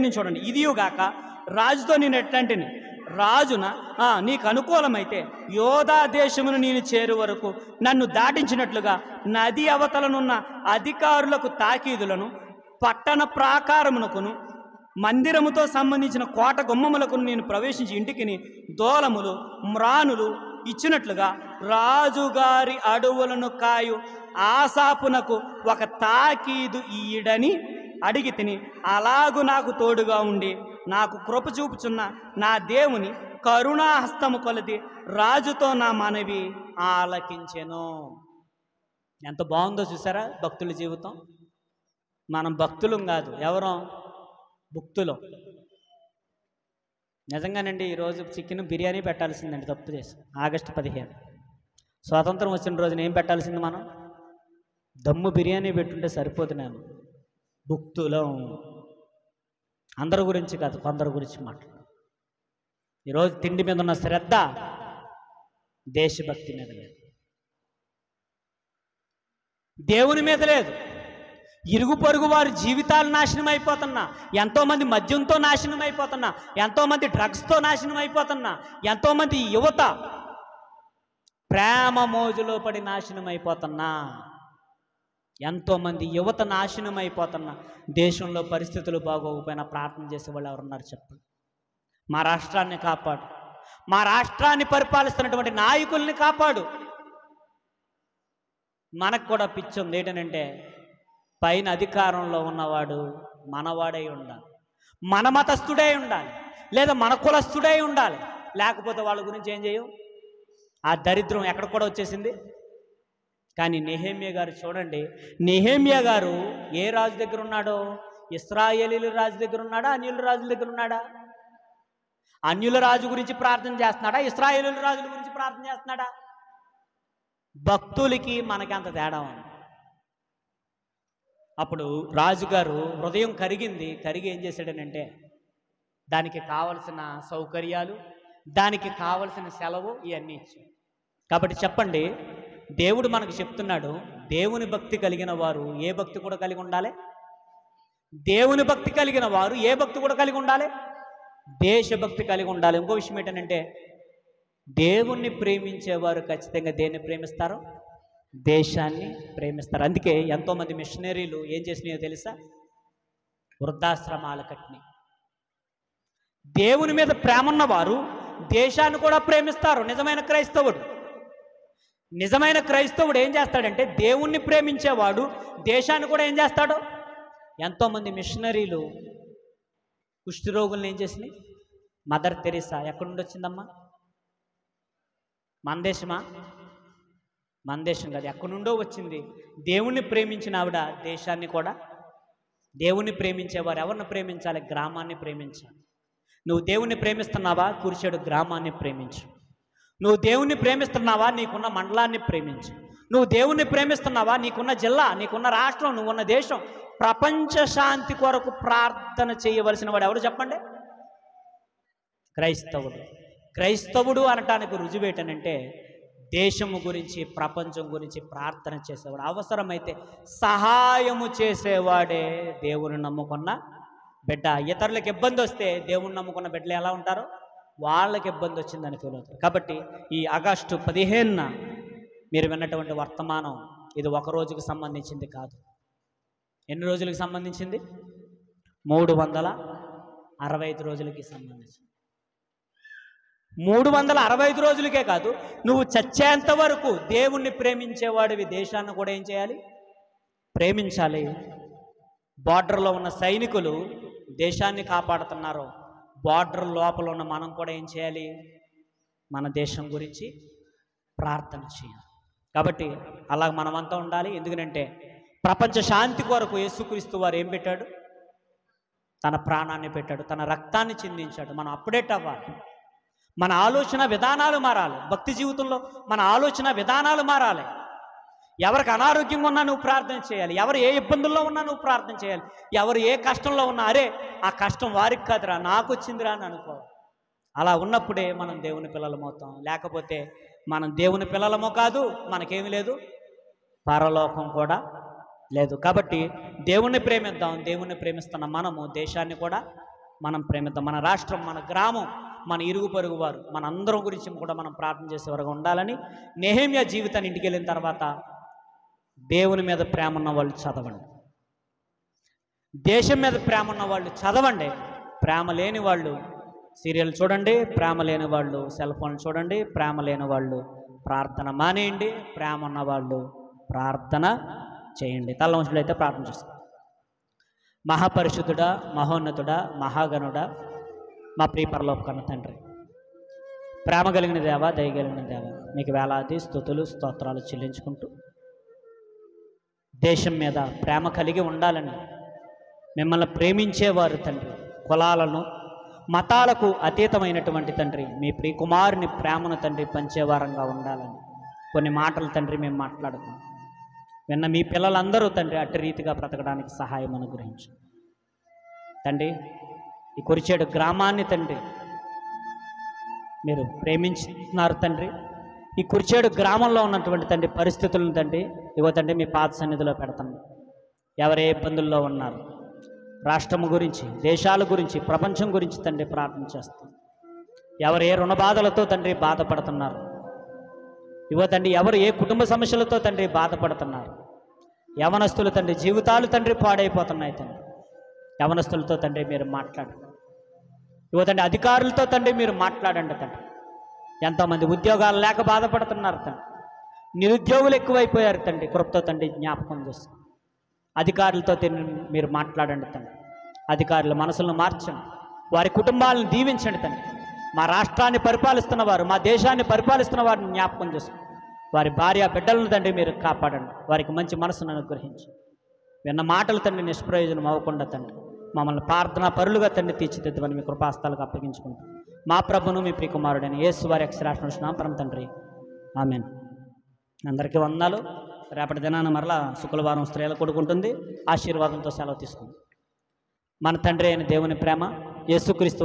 నుంచి చూడండి. ఇదియుగాక రాజుతో నేను ఎట్లాంటిని, రాజున నీకు అనుకూలమైతే యోధా దేశమును నేను చేరు వరకు నన్ను దాటించినట్లుగా నది అవతలనున్న అధికారులకు తాకీదులను, పట్టణ ప్రాకారమునకును మందిరముతో సంబంధించిన కోట గుమ్మములకు నేను ప్రవేశించి ఇంటికి దోలములు మ్రానులు ఇచ్చినట్లుగా రాజుగారి అడవులను కాయు ఆసాపునకు ఒక తాకీదు ఈడని అడిగి తిని, అలాగు నాకు తోడుగా ఉండి నాకు కృప చూపుచున్న నా దేవుని కరుణాహస్తము కొలది రాజుతో నా మనవి ఆలకించెను. ఎంత బాగుందో చూసారా భక్తుల జీవితం? మనం భక్తులం కాదు, ఎవరో భక్తులం. నిజంగానండి, ఈరోజు చికెన్ బిర్యానీ పెట్టాల్సిందండి, తప్పు చేసి. ఆగస్టు 15 స్వాతంత్రం వచ్చిన రోజున ఏం పెట్టాల్సింది? మనం దమ్ము బిర్యానీ పెట్టుంటే సరిపోదు. నేను భక్తులం. అందరి గురించి కాదు, కొందరి గురించి మాట్లాడు. ఈరోజు తిండి మీద ఉన్న శ్రద్ధ దేశభక్తి మీద లేదు, దేవుని మీద లేదు. ఇరుగు పొరుగు వారి జీవితాలు నాశనం అయిపోతున్నా, ఎంతోమంది మద్యంతో నాశనం అయిపోతున్నా, ఎంతోమంది డ్రగ్స్తో నాశనం అయిపోతున్నా, ఎంతోమంది యువత ప్రేమ మోజులో పడి నాశనం అయిపోతున్నా, ఎంతోమంది యువత నాశనం అయిపోతున్నా. దేశంలో పరిస్థితులు బాగోకపోయినా ప్రార్థన చేసే వాళ్ళు ఎవరున్నారు చెప్పండి? మా రాష్ట్రాన్ని కాపాడు, మా రాష్ట్రాన్ని పరిపాలిస్తున్నటువంటి నాయకుల్ని కాపాడు. మనకు కూడా పిచ్చి ఉంది. ఏంటనంటే, పైన అధికారంలో ఉన్నవాడు మనవాడై ఉండాలి, మన మతస్థుడై ఉండాలి, లేదా మన కులస్థుడై ఉండాలి. లేకపోతే వాళ్ళ గురించి ఏం చేయవు. ఆ దరిద్రం ఎక్కడ కూడా వచ్చేసింది. కానీ నెహెమ్యా గారు చూడండి, నెహెమ్యా గారు ఏ రాజు దగ్గర ఉన్నాడో? ఇశ్రాయేలీయుల రాజు దగ్గర ఉన్నాడా? అన్యుల రాజుల దగ్గర ఉన్నాడా? అన్యుల రాజు గురించి ప్రార్థన చేస్తున్నాడా? ఇశ్రాయేలీయుల రాజుల గురించి ప్రార్థన చేస్తున్నాడా? భక్తులకి మనకి అంత తేడా ఉంది. అప్పుడు రాజుగారు హృదయం కరిగింది. కరిగి ఏం చేశాడనంటే, దానికి కావలసిన సౌకర్యాలు, దానికి కావలసిన సెలవు ఇవన్నీ ఇచ్చాడు. కాబట్టి చెప్పండి, దేవుడు మనకు చెప్తున్నాడు, దేవుని భక్తి కలిగిన వారు ఏ భక్తి కూడా కలిగి ఉండాలి? దేవుని భక్తి కలిగిన వారు ఏ భక్తి కూడా కలిగి ఉండాలి? దేశభక్తి కలిగి ఉండాలి. ఇంకో విషయం ఏంటంటే, దేవుణ్ణి ప్రేమించేవారు ఖచ్చితంగా దేన్ని ప్రేమిస్తారు? దేశాన్ని ప్రేమిస్తారు. అందుకే ఎంతోమంది మిషనరీలు ఏం చేసినాయో తెలుసా? వృద్ధాశ్రమాలు కట్టినాయి. దేవుని మీద ప్రేమ ఉన్నవారు దేశాన్ని కూడా ప్రేమిస్తారు. నిజమైన క్రైస్తవుడు ఏం చేస్తాడంటే దేవుణ్ణి ప్రేమించేవాడు దేశాన్ని కూడా ఏం చేస్తాడు? ఎంతోమంది మిషనరీలు కుష్ఠరోగుల్ని ఏం చేసినాయి? మదర్ తెరీసా ఎక్కడి నుండి వచ్చిందమ్మా? మన దేశమా? మన దేశం కాదు, ఎక్కడి నుండో వచ్చింది. దేవుణ్ణి ప్రేమించిన ఆవిడ దేశాన్ని కూడా. దేవుణ్ణి ప్రేమించేవారు ఎవరిని ప్రేమించాలి? గ్రామాన్ని ప్రేమించాలి. నువ్వు దేవుణ్ణి ప్రేమిస్తున్నావా? కురిచేడు గ్రామాన్ని ప్రేమించు. నువ్వు దేవుణ్ణి ప్రేమిస్తున్నావా? నీకున్న మండలాన్ని ప్రేమించు. నువ్వు దేవుణ్ణి ప్రేమిస్తున్నావా? నీకున్న జిల్లా, నీకున్న రాష్ట్రం, నువ్వున్న దేశం, ప్రపంచ శాంతి కొరకు ప్రార్థన చేయవలసిన వాడు ఎవరు చెప్పండి? క్రైస్తవుడు. క్రైస్తవుడు అనటానికి రుజువేటనంటే దేశము గురించి, ప్రపంచం గురించి ప్రార్థన చేసేవాడు, అవసరమైతే సహాయము చేసేవాడే దేవుని నమ్ముకున్న బిడ్డ. ఇతరులకు ఇబ్బంది వస్తే దేవుని నమ్ముకున్న బిడ్డలు ఎలా ఉంటారో వాళ్ళకి ఇబ్బంది వచ్చిందని ఫీల్ అవుతారు. కాబట్టి ఈ ఆగస్టు 15న మీరు విన్నటువంటి వర్తమానం ఇది ఒక రోజుకు సంబంధించింది కాదు. ఎన్ని రోజులకు సంబంధించింది? 365 రోజులకి సంబంధించింది. 365 రోజులకే కాదు, నువ్వు చచ్చేంత వరకు దేవుణ్ణి ప్రేమించేవాడివి దేశాన్ని కూడా ఏం చేయాలి? ప్రేమించాలి. బార్డర్లో ఉన్న సైనికులు దేశాన్ని కాపాడుతున్నారు, బార్డర్ లోపల ఉన్న మనం కూడా ఏం చేయాలి? మన దేశం గురించి ప్రార్థన చేయాలి. కాబట్టి అలా మనమంతా ఉండాలి. ఎందుకంటే ప్రపంచ శాంతి కొరకు యేసుక్రీస్తు వారు ఏం పెట్టాడు? తన ప్రాణాన్ని పెట్టాడు, తన రక్తాన్ని చిందించాడు. మనం అప్డేట్ అవ్వాలి. మన ఆలోచన విధానాలు మారాలి. భక్తి జీవితంలో మన ఆలోచన విధానాలు మారాలి. ఎవరికి అనారోగ్యంగా ఉన్నా నువ్వు ప్రార్థన చేయాలి. ఎవరు ఏ ఇబ్బందుల్లో ఉన్నా నువ్వు ప్రార్థన చేయాలి. ఎవరు ఏ కష్టంలో ఉన్నా అరే ఆ కష్టం వారికి కాదురా, నాకు వచ్చిందిరా అని అనుకో. అలా ఉన్నప్పుడే మనం దేవుని పిల్లలమవుతాం. లేకపోతే మనం దేవుని పిల్లలమో కాదు, మనకేమీ లేదు, పరలోకం కూడా లేదు. కాబట్టి దేవుణ్ణి ప్రేమిద్దాం. దేవుణ్ణి ప్రేమిస్తున్న మనము దేశాన్ని కూడా మనం ప్రేమిద్దాం. మన రాష్ట్రం, మన గ్రామం, మన ఇరుగు పొరుగు వారు, మన అందరం గురించి కూడా మనం ప్రార్థన చేసేవారుగా ఉండాలని. నెహెమ్యా జీవితాన్ని ఇంటికి వెళ్ళిన తర్వాత దేవుని మీద ప్రేమ ఉన్న వాళ్ళు చదవండి, దేశం మీద ప్రేమ ఉన్న వాళ్ళు చదవండి. ప్రేమ లేని వాళ్ళు సీరియల్ చూడండి, ప్రేమ లేని వాళ్ళు సెల్ ఫోన్ చూడండి, ప్రేమ లేని వాళ్ళు ప్రార్థన మానేయండి, ప్రేమ ఉన్న వాళ్ళు ప్రార్థన చేయండి. తల్లవంశులైతే ప్రార్థన చేస్తాం. మహాపరిశుద్ధుడా, మహోన్నతుడా, మహాగణుడా, మా ప్రియ పరలోకన్న తండ్రి, ప్రేమ కలిగిన దేవ, దయగలిగిన దేవ, మీకు వేలాది స్తుతులు స్తోత్రాలు చెల్లించుకుంటూ దేశం మీద ప్రేమ కలిగి ఉండాలని, మిమ్మల్ని ప్రేమించేవారు తండ్రి, కులాలను మతాలకు అతీతమైనటువంటి తండ్రి, మీ ప్రియకుమారుని ప్రేమను తండ్రి పంచేవారంగా ఉండాలని కొన్ని మాటలు తండ్రి మేము మాట్లాడుకున్నాం. విన్న మీ పిల్లలందరూ తండ్రి అట్టి రీతిగా బ్రతకడానికి సహాయం అనుగ్రహించు తండ్రి. ఈ కురిచేడు గ్రామాన్ని తండ్రి మీరు ప్రేమించుతున్నారు తండ్రి. ఈ కురిచేడు గ్రామంలో ఉన్నటువంటి తండ్రి పరిస్థితులను తండ్రి ఇవో తండ్రి మీ పాద సన్నిధిలో పెడతాను. ఎవరే ఇబ్బందుల్లో ఉన్నారు, రాష్ట్రము గురించి, దేశాల గురించి, ప్రపంచం గురించి తండ్రి ప్రార్థన చేస్తాం. ఎవరు ఏ రుణ బాధలతో తండ్రి బాధపడుతున్నారు, ఇవో తండ్రి ఎవరు ఏ కుటుంబ సమస్యలతో తండ్రి బాధపడుతున్నారు, యవనస్తులు తండ్రి జీవితాలు తండ్రి పాడైపోతున్నాయి తండ్రి, యవనస్తులతో తండ్రి మీరు మాట్లాడండి. ఇవో తండ్రి అధికారులతో తండ్రి మీరు మాట్లాడండి తండ్రి. ఎంతోమంది ఉద్యోగాలు లేక బాధపడుతున్నారు తండ్రి, నిరుద్యోగులు ఎక్కువైపోయారు తండ్రి, కృపతో తండ్రి జ్ఞాపకం చేసి అధికారులతో మీరు మాట్లాడండి తండ్రి. అధికారుల మనసులను మార్చండి, వారి కుటుంబాలను దీవించండి తండ్రి. మా రాష్ట్రాన్ని పరిపాలిస్తున్న వారు, మా దేశాన్ని పరిపాలిస్తున్న వారిని జ్ఞాపకం చేసుకుని వారి భార్య బిడ్డలను తండ్రి మీరు కాపాడండి. వారికి మంచి మనసును అనుగ్రహించి విన్న మాటలు తండ్రి నిష్ప్రయోజనం అవ్వకుండా తండ్రి మమ్మల్ని ప్రార్థనా పరులుగా తండ్రి తీర్చిదిద్దమని మీ కృపాస్తాలకు అప్పగించుకుంటాం. మా ప్రభును మీ ప్రియకుమారుడైన యేసు వారి అక్షరాష్ట్రం పరమ తండ్రి, ఆమేన్. అందరికీ వందనాలు. రేపటి దినాన మరలా శుక్రవారం స్త్రీల కొడుకుంటుంది. ఆశీర్వాదంతో సెలవు తీసుకుంది. మన తండ్రి అయిన దేవుని ప్రేమ, యేసుక్రీస్తు